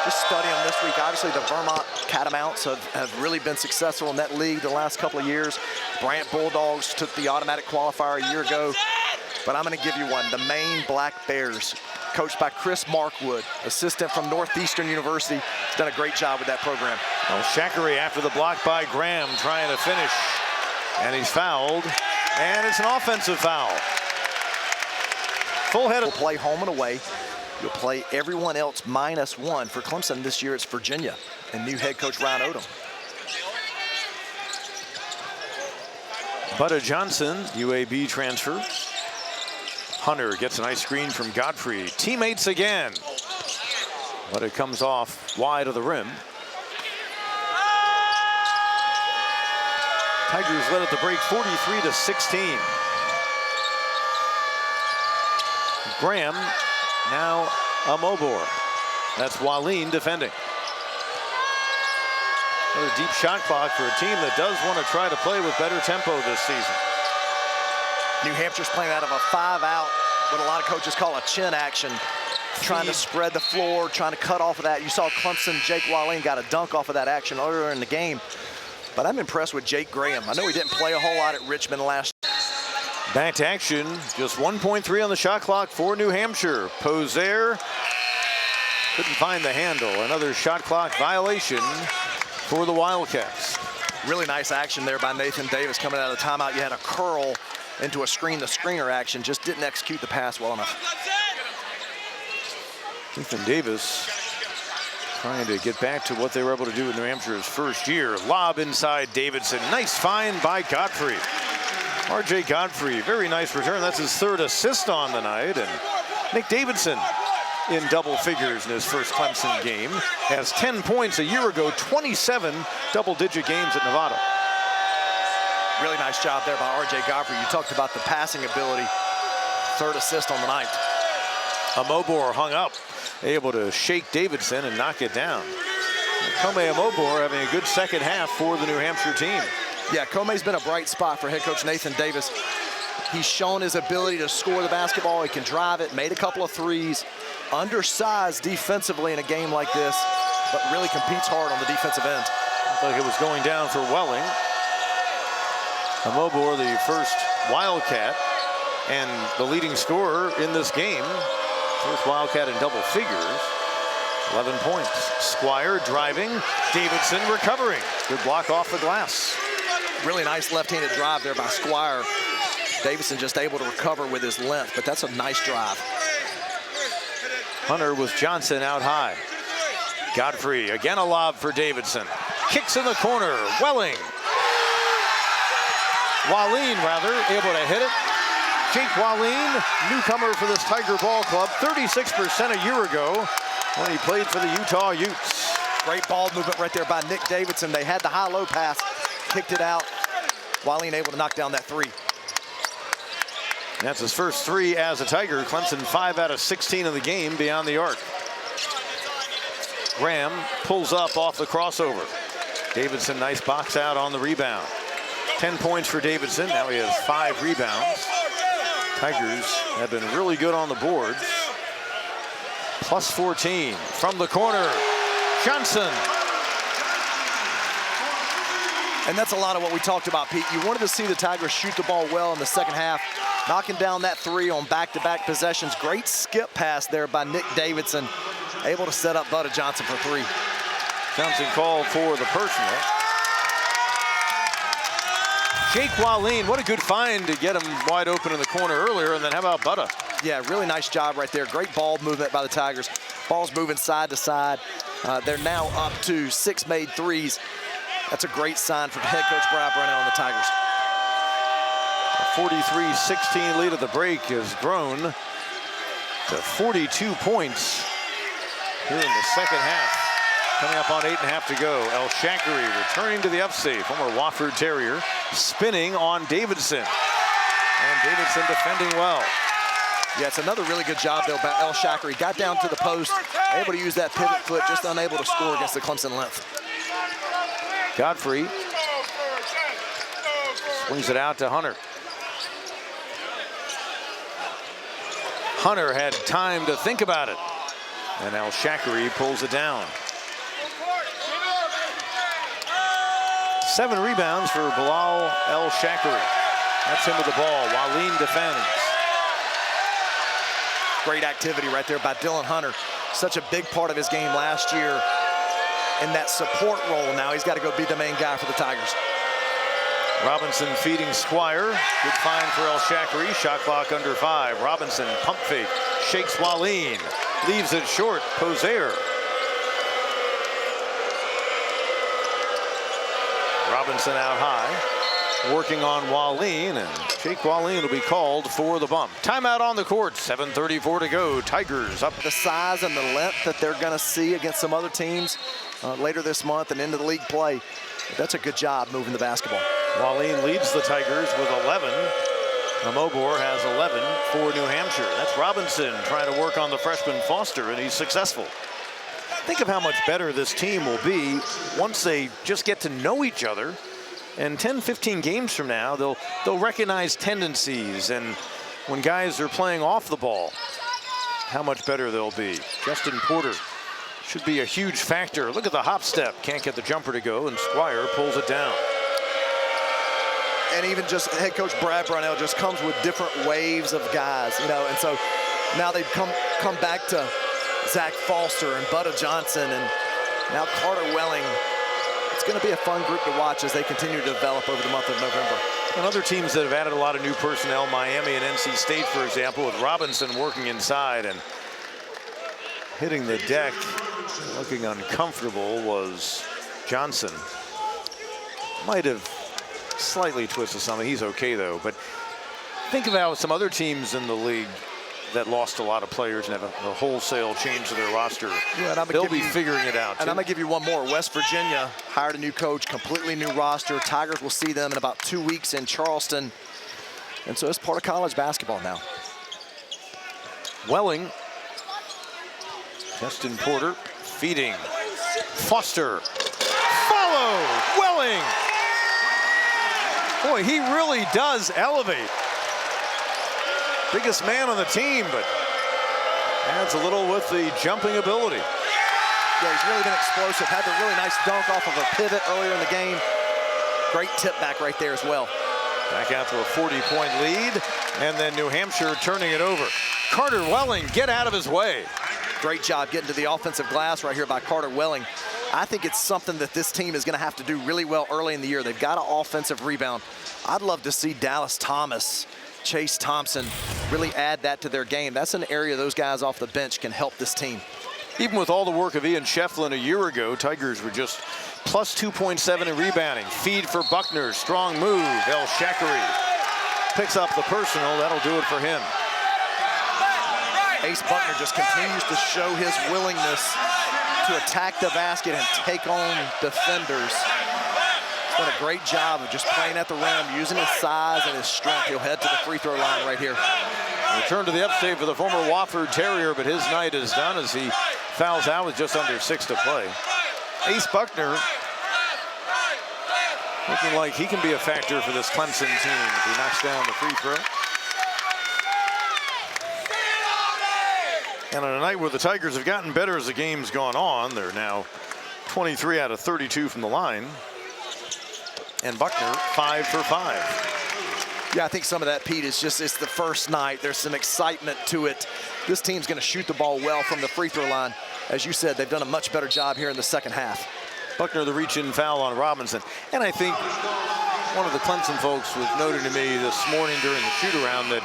B: just studying them this week. Obviously, the Vermont Catamounts have really been successful in that league the last couple of years. Brant Bulldogs took the automatic qualifier a year ago. But I'm going to give you one. The Maine Black Bears, coached by Chris Markwood, assistant from Northeastern University, has done a great job with that program.
A: Well, Shackery after the block by Graham, trying to finish. And he's fouled. And it's an offensive foul. Full head of
B: play home and away. You'll play everyone else -1. For Clemson this year, it's Virginia and new head coach Ryan Odom.
A: Butta Johnson, UAB transfer. Hunter gets a nice screen from Godfrey. Teammates again. But it comes off wide of the rim. Tigers led at the break 43-16. Graham, now Omobor. That's Wahlin defending. Another deep shot clock for a team that does want to try to play with better tempo this season.
B: New Hampshire's playing out of a 5-out, what a lot of coaches call a chin action, trying to spread the floor, trying to cut off of that. You saw Clemson, Jake Wahlin got a dunk off of that action earlier in the game. But I'm impressed with Jake Graham. I know he didn't play a whole lot at Richmond last year.
A: Back to action, just 1.3 on the shot clock for New Hampshire. Posey couldn't find the handle. Another shot clock violation for the Wildcats.
B: Really nice action there by Nathan Davis coming out of the timeout. You had a curl into a screen-the-screener action, just didn't execute the pass well enough.
A: Nathan Davis trying to get back to what they were able to do in New Hampshire's first year. Lob inside Davidson. Nice find by Godfrey. R.J. Godfrey, very nice return. That's his 3rd assist on the night. And Nick Davidson in double figures in his first Clemson game. Has 10 points a year ago, 27 double-digit games at Nevada.
B: Really nice job there by R.J. Godfrey. You talked about the passing ability. 3rd assist on the night.
A: Omobor hung up, able to shake Davidson and knock it down. Kome Omobor having a good second half for the New Hampshire team.
B: Yeah, Kome's been a bright spot for head coach Nathan Davis. He's shown his ability to score the basketball. He can drive it, made a couple of threes. Undersized defensively in a game like this, but really competes hard on the defensive end.
A: Looked like it was going down for Welling. Omobor, the first Wildcat and the leading scorer in this game. First Wildcat in double figures. 11 points. Squire driving. Davidson recovering. Good block off the glass.
B: Really nice left-handed drive there by Squire. Davidson just able to recover with his length, but that's a nice drive.
A: Hunter with Johnson out high. Godfrey, again a lob for Davidson. Kicks in the corner. Wahlin, able to hit it. Jake Wahlin, newcomer for this Tiger Ball Club, 36% a year ago when he played for the Utah Utes.
B: Great ball movement right there by Nick Davidson. They had the high-low pass, kicked it out. Wahlin able to knock down that 3.
A: That's his first 3 as a Tiger. Clemson 5 out of 16 of the game beyond the arc. Graham pulls up off the crossover. Davidson, nice box out on the rebound. 10 points for Davidson. Now he has 5 rebounds. Tigers have been really good on the boards. Plus 14 from the corner. Johnson.
B: And that's a lot of what we talked about, Pete. You wanted to see the Tigers shoot the ball well in the second half, knocking down that 3 on back-to-back possessions. Great skip pass there by Nick Davidson, able to set up Butta Johnson for 3.
A: Johnson called for the personal. Jake Wahlin, what a good find to get him wide open in the corner earlier, and then how about Butta?
B: Yeah, really nice job right there. Great ball movement by the Tigers. Ball's moving side to side. They're now up to 6 made threes. That's a great sign for head coach Brad Brennan on the Tigers.
A: 43-16 lead at the break has grown to 42 points here in the second half. Coming up on 8.5 to go. El Shakiri returning to the upstate. Former Wofford Terrier spinning on Davidson. And Davidson defending well.
B: Yeah, it's another really good job, though, by El Shakiri. Got down to the post, able to use that pivot foot, just unable to score against the Clemson length.
A: Godfrey swings it out to Hunter. Hunter had time to think about it. And El Shakiri pulls it down. 7 rebounds for Bilal El Shakiri. That's him with the ball. Wahlin defends.
B: Great activity right there by Dylan Hunter. Such a big part of his game last year. In that support role now, he's got to go be the main guy for the Tigers.
A: Robinson feeding Squire. Good find for El Shakiri. Shot clock under 5. Robinson pump fake. Shakes Wahlin. Leaves it short. Pozaire. Robinson out high, working on Wahlin, and Jake Wahlin will be called for the bump. Timeout on the court, 7:34 to go. Tigers up.
B: The size and the length that they're going to see against some other teams later this month and into the league play. That's a good job moving the basketball.
A: Wahlin leads the Tigers with 11. Mobor has 11 for New Hampshire. That's Robinson trying to work on the freshman Foster, and he's successful. Think of how much better this team will be once they just get to know each other. And 10, 15 games from now, they'll recognize tendencies, and when guys are playing off the ball, how much better they'll be. Justin Porter should be a huge factor. Look at the hop step. Can't get the jumper to go, and Squire pulls it down.
B: And even just head coach Brad Brownell just comes with different waves of guys, you know, and so now they've come back to Zach Foster and Butta Johnson and now Carter Welling. It's going to be a fun group to watch as they continue to develop over the month of November.
A: And other teams that have added a lot of new personnel, Miami and NC State, for example, with Robinson working inside and hitting the deck, looking uncomfortable, was Johnson. Might have slightly twisted something. He's okay, though. But think of how some other teams in the league that lost a lot of players and have a wholesale change to their roster.
B: Yeah, and
A: they'll be figuring it out.
B: And I'm going to give you one more. West Virginia hired a new coach, completely new roster. Tigers will see them in about 2 weeks in Charleston. And so it's part of college basketball now.
A: Welling. Justin Porter feeding. Foster. Follow. Welling. Boy, he really does elevate. Biggest man on the team, but adds a little with the jumping ability.
B: Yeah, he's really been explosive. Had a really nice dunk off of a pivot earlier in the game. Great tip back right there as well.
A: Back out to a 40-point lead, and then New Hampshire turning it over. Carter Welling, get out of his way.
B: Great job getting to the offensive glass right here by Carter Welling. I think it's something that this team is going to have to do really well early in the year. They've got an offensive rebound. I'd love to see Dallas Thomas, Chase Thompson really add that to their game. That's an area those guys off the bench can help this team.
A: Even with all the work of Ian Shefflin a year ago, Tigers were just plus 2.7 in rebounding. Feed for Buckner, strong move. El Shakiri picks up the personal. That'll do it for him.
B: Ace Buckner just continues to show his willingness to attack the basket and take on defenders. He's done a great job of just playing at the rim, using his size and his strength. He'll head to the free throw line right here.
A: Return to the upstate for the former Wofford Terrier, but his night is done as he fouls out with just under 6 to play. Ace Buckner looking like he can be a factor for this Clemson team if he knocks down the free throw. And on a night where the Tigers have gotten better as the game's gone on, they're now 23 out of 32 from the line. And Buckner 5 for 5.
B: Yeah, I think some of that, Pete, is just, it's the first night. There's some excitement to it. This team's going to shoot the ball well from the free throw line. As you said, they've done a much better job here in the second half.
A: Buckner, the reach-in foul on Robinson. And I think one of the Clemson folks was noted to me this morning during the shoot-around that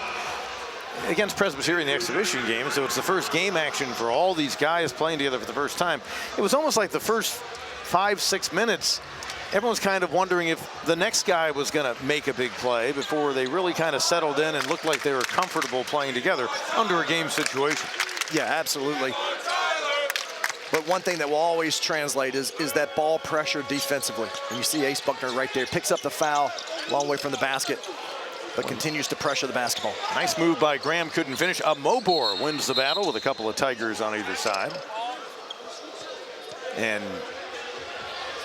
A: against Presbyterian, the exhibition game, so it's the first game action for all these guys playing together for the first time. It was almost like the first 5-6 minutes, everyone's kind of wondering if the next guy was going to make a big play before they really kind of settled in and looked like they were comfortable playing together under a game situation.
B: Yeah, absolutely. But one thing that will always translate is that ball pressure defensively. And you see Ace Buckner right there, picks up the foul, long way from the basket, but continues to pressure the basketball.
A: Nice move by Graham, couldn't finish. Mobor wins the battle with a couple of Tigers on either side. And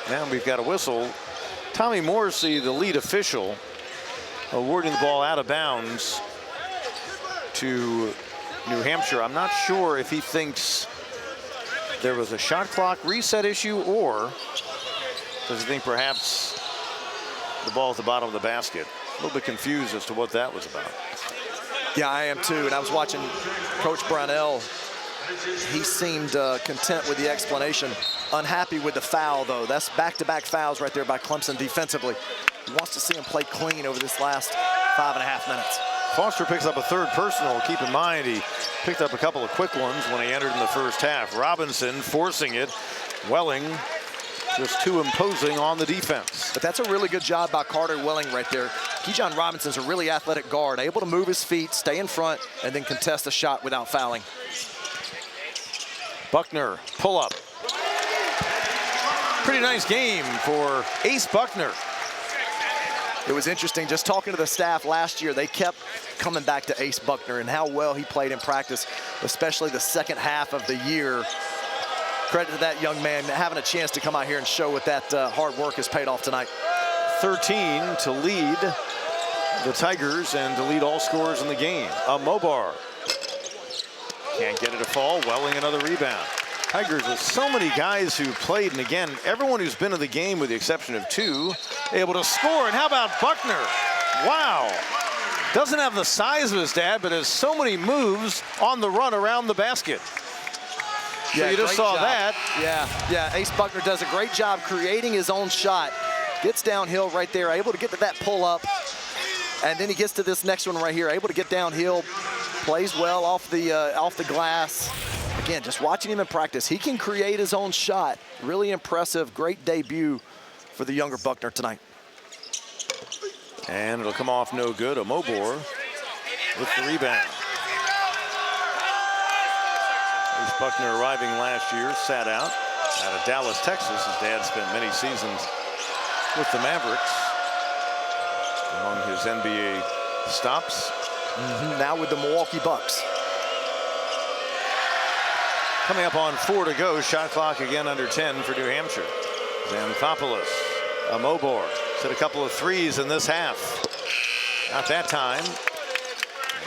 A: now we've got a whistle. Tommy Morrissey, the lead official, awarding the ball out of bounds to New Hampshire. I'm not sure if he thinks there was a shot clock reset issue, or does he think perhaps the ball at the bottom of the basket? A little bit confused as to what that was about.
B: Yeah, I am too. And I was watching Coach Brownell. He seemed content with the explanation. Unhappy with the foul, though. That's back-to-back fouls right there by Clemson defensively. He wants to see him play clean over this last 5.5 minutes.
A: Foster picks up a third personal. Keep in mind, he picked up a couple of quick ones when he entered in the first half. Robinson forcing it. Welling just too imposing on the defense.
B: But that's a really good job by Carter Welling right there. Keyshawn Robinson's a really athletic guard, able to move his feet, stay in front, and then contest the shot without fouling.
A: Buckner, pull up. Pretty nice game for Ace Buckner.
B: It was interesting, just talking to the staff last year, they kept coming back to Ace Buckner and how well he played in practice, especially the second half of the year. Credit to that young man having a chance to come out here and show what that hard work has paid off tonight.
A: 13 to lead the Tigers and to lead all scorers in the game. Mobar can't get it to fall. Welling another rebound. Tigers with so many guys who played, and again, everyone who's been in the game with the exception of two, able to score. And how about Buckner? Wow. Doesn't have the size of his dad, but has so many moves on the run around the basket.
B: Yeah,
A: so you just saw
B: job.
A: that.
B: Yeah, Ace Buckner does a great job creating his own shot. Gets downhill right there, able to get to that pull up. And then he gets to this next one right here, able to get downhill, plays well off the glass. Again, just watching him in practice, he can create his own shot. Really impressive, great debut for the younger Buckner tonight.
A: And it'll come off no good. Mobor with the rebound. Ace Buckner arriving last year, sat out of Dallas, Texas. His dad spent many seasons with the Mavericks. Among his NBA stops.
B: Now with the Milwaukee Bucks.
A: Coming up on 4 to go. Shot clock again under 10 for New Hampshire. Xanthopoulos, Mobor, hit a couple of threes in this half. Not that time.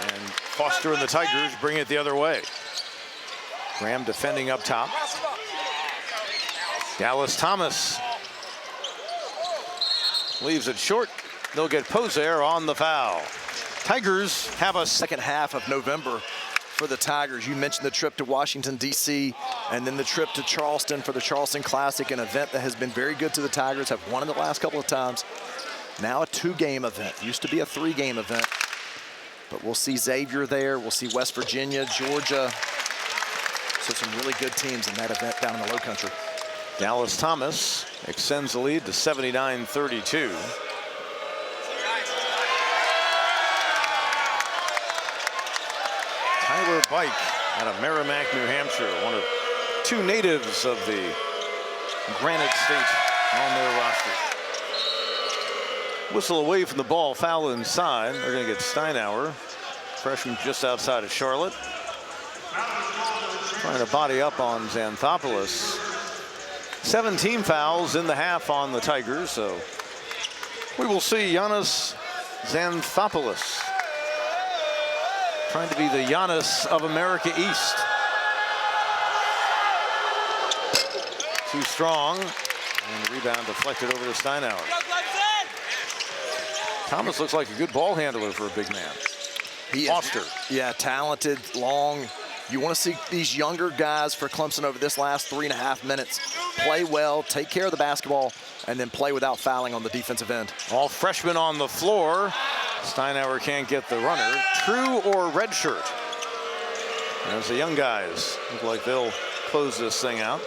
A: And Foster and the Tigers bring it the other way. Graham defending up top. Dallas Thomas leaves it short. They'll get Poser on the foul. Tigers have a
B: second half of November for the Tigers. You mentioned the trip to Washington, D.C., and then the trip to Charleston for the Charleston Classic, an event that has been very good to the Tigers, have won in the last couple of times. Now a 2-game event. Used to be a 3-game event. But we'll see Xavier there. We'll see West Virginia, Georgia. So some really good teams in that event down in the Low Country.
A: Dallas Thomas extends the lead to 79-32. Tyler Bike out of Merrimack, New Hampshire, one of 2 natives of the Granite State on their roster. Whistle away from the ball, foul inside. They're going to get Steinauer, freshman just outside of Charlotte. Trying to body up on Xanthopoulos. 17 fouls in the half on the Tigers, so we will see Giannis Xanthopoulos trying to be the Giannis of America East. Too strong, and the rebound deflected over to Steinauer. Thomas looks like a good ball handler for a big man. Foster.
B: Yeah, talented, long. You want to see these younger guys for Clemson over this last 3.5 minutes play well, take care of the basketball, and then play without fouling on the defensive end.
A: All freshmen on the floor. Steinauer can't get the runner. True or red shirt? As the young guys look like they'll close this thing out.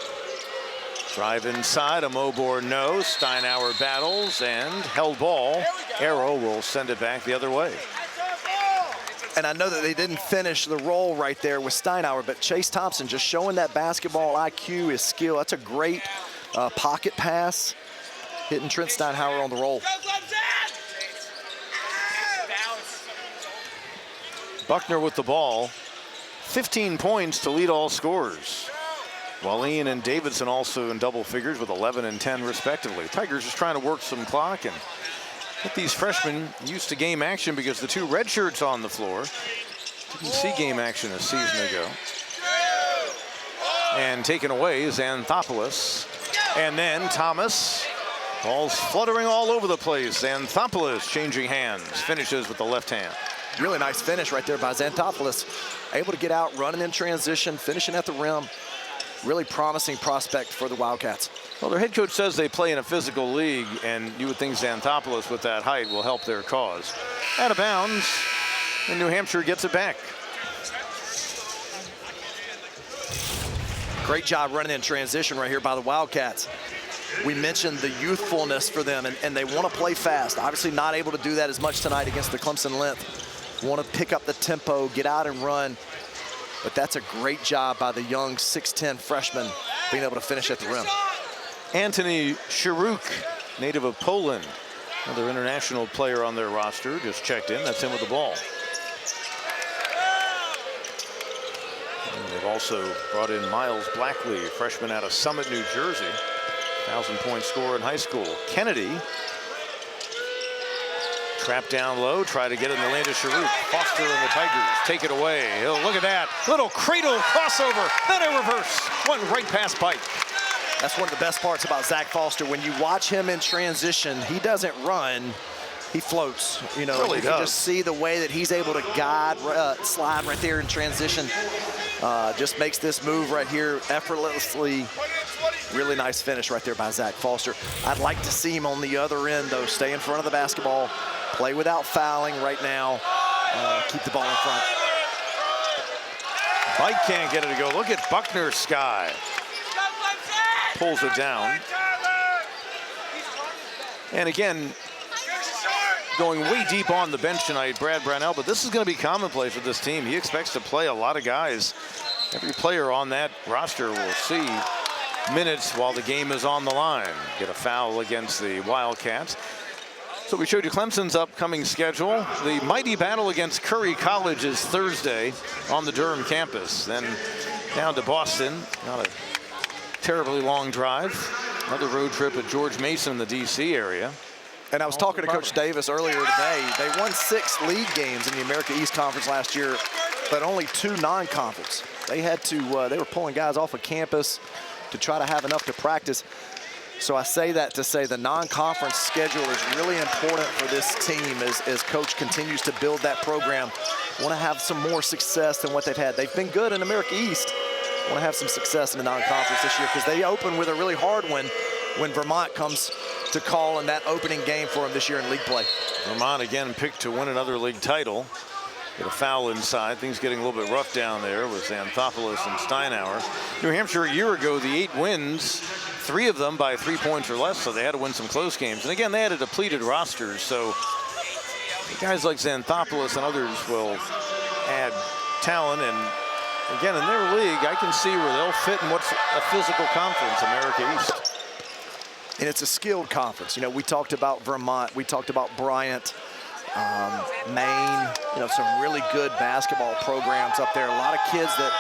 A: Drive inside, a Mobor no. Steinauer battles and held ball. Arrow will send it back the other way.
B: And I know that they didn't finish the roll right there with Steinauer, but Chase Thompson just showing that basketball IQ, his skill. That's a great pocket pass, hitting Trent Steinauer on the roll.
A: Buckner with the ball. 15 points to lead all scorers. Wahlin and Davidson also in double figures with 11 and 10 respectively. Tigers just trying to work some clock and get these freshmen used to game action because the two red shirts on the floor didn't see game action a season ago. And taken away is Anthopoulos. And then Thomas. Ball's fluttering all over the place. Anthopoulos changing hands. Finishes with the left hand.
B: Really nice finish right there by Xanthopoulos. Able to get out, running in transition, finishing at the rim. Really promising prospect for the Wildcats.
A: Well, their head coach says they play in a physical league, and you would think Xanthopoulos with that height will help their cause. Out of bounds, and New Hampshire gets it back.
B: Great job running in transition right here by the Wildcats. We mentioned the youthfulness for them, and they want to play fast. Obviously not able to do that as much tonight against the Clemson length. Want to pick up the tempo, get out and run. But that's a great job by the young 6'10 freshman being able to finish at the rim.
A: Anthony Sharuk, native of Poland. Another international player on their roster, just checked in. That's him with the ball. And they've also brought in Miles Blackley, freshman out of Summit, New Jersey. 1,000-point scorer in high school. Kennedy. Trap down low, try to get it in the lane to Sharuk. Foster and the Tigers take it away. Look at that. Little cradle crossover, then a reverse. One right past Pike.
B: That's one of the best parts about Zach Foster. When you watch him in transition, he doesn't run, he floats. You know,
A: really
B: you can just see the way that he's able to guide, slide right there in transition. Just makes this move right here effortlessly. Really nice finish right there by Zach Foster. I'd like to see him on the other end, though. Stay in front of the basketball. Play without fouling right now. Keep the ball in front.
A: Bike can't get it to go. Look at Buckner's sky. Pulls it down. And again, going way deep on the bench tonight, Brad Brownell, but this is going to be commonplace for this team. He expects to play a lot of guys. Every player on that roster will see minutes while the game is on the line. Get a foul against the Wildcats. So we showed you Clemson's upcoming schedule. The mighty battle against Curry College is Thursday on the Durham campus. Then down to Boston. Not a terribly long drive. Another road trip at George Mason in the D.C. area.
B: And I was talking to Coach Davis earlier today. They won 6 league games in the America East Conference last year, but only 2 non-conference. They had to, they were pulling guys off of campus to try to have enough to practice. So I say that to say the non-conference schedule is really important for this team as Coach continues to build that program. Want to have some more success than what they've had. They've been good in America East. Want to have some success in the non-conference this year because they open with a really hard one when Vermont comes to call in that opening game for them this year in league play.
A: Vermont again picked to win another league title. Get a foul inside. Things getting a little bit rough down there with Anthopoulos and Steinauer. New Hampshire a year ago, the 8 wins, 3 of them by 3 points or less, so they had to win some close games. And again, they had a depleted roster, so guys like Xanthopoulos and others will add talent. And again, in their league, I can see where they'll fit in what's a physical conference, America East.
B: And it's a skilled conference. You know, we talked about Vermont, we talked about Bryant, Maine, you know, some really good basketball programs up there. A lot of kids that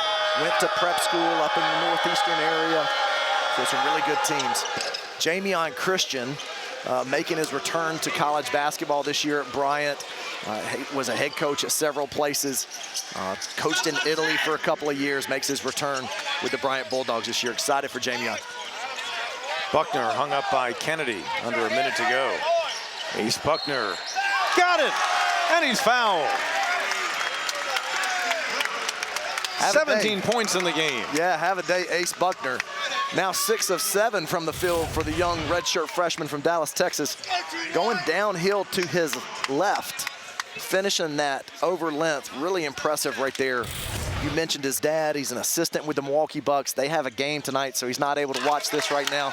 B: went to prep school up in the northeastern area. So some really good teams. Jamion Christian making his return to college basketball this year at Bryant. Was a head coach at several places. Coached in Italy for a couple of years. Makes his return with the Bryant Bulldogs this year. Excited for Jamion.
A: Buckner hung up by Kennedy. Under a minute to go. Ace Buckner. Got it! And he's fouled. 17 points in the game.
B: Yeah, have a day, Ace Buckner. Now 6 of 7 from the field for the young redshirt freshman from Dallas, Texas. Going downhill to his left, finishing that over length. Really impressive right there You mentioned his dad. He's an assistant with the Milwaukee Bucks. They have a game tonight, so he's not able to watch this right now.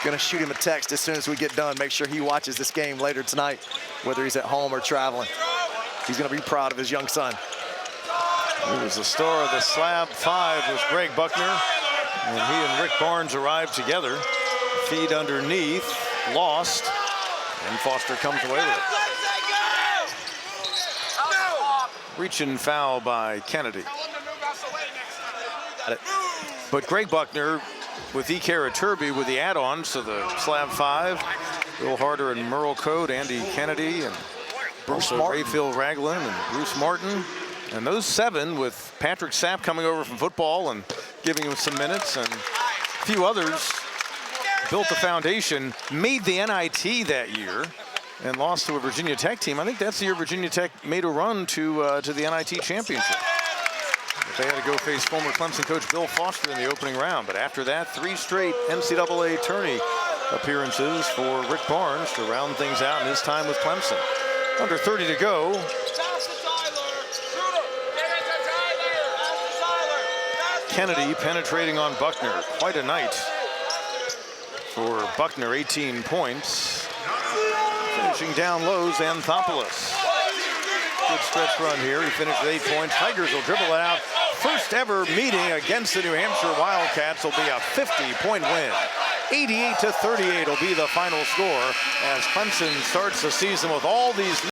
B: Gonna shoot him a text as soon as we get done. Make sure he watches this game later tonight, whether he's at home or traveling. He's gonna be proud of his young son.
A: He was the star of the slab 5 was Greg Buckner. And he and Rick Barnes arrived together. Feed underneath, lost, and Foster comes away with it. Reach and foul by Kennedy. But Greg Buckner with E. Karaturbi with the add-ons to the slab 5. Bill Harder and Merle Code, Andy Kennedy, and
B: Bruce
A: Rayfield Ragland and Bruce Martin. And those 7 with Patrick Sapp coming over from football and giving him some minutes, and a few others built the foundation, made the NIT that year, and lost to a Virginia Tech team. I think that's the year Virginia Tech made a run to the NIT championship. But they had to go face former Clemson coach Bill Foster in the opening round. But after that, 3 straight NCAA tourney appearances for Rick Barnes to round things out in his time with Clemson. Under 30 to go. Kennedy penetrating on Buckner. Quite a night for Buckner, 18 points. Finishing down low, Xanthopoulos. Good stretch run here. He finished with 8 points. Tigers will dribble it out. First ever meeting against the New Hampshire Wildcats will be a 50-point win. 88-38 will be the final score as Clemson starts the season with all these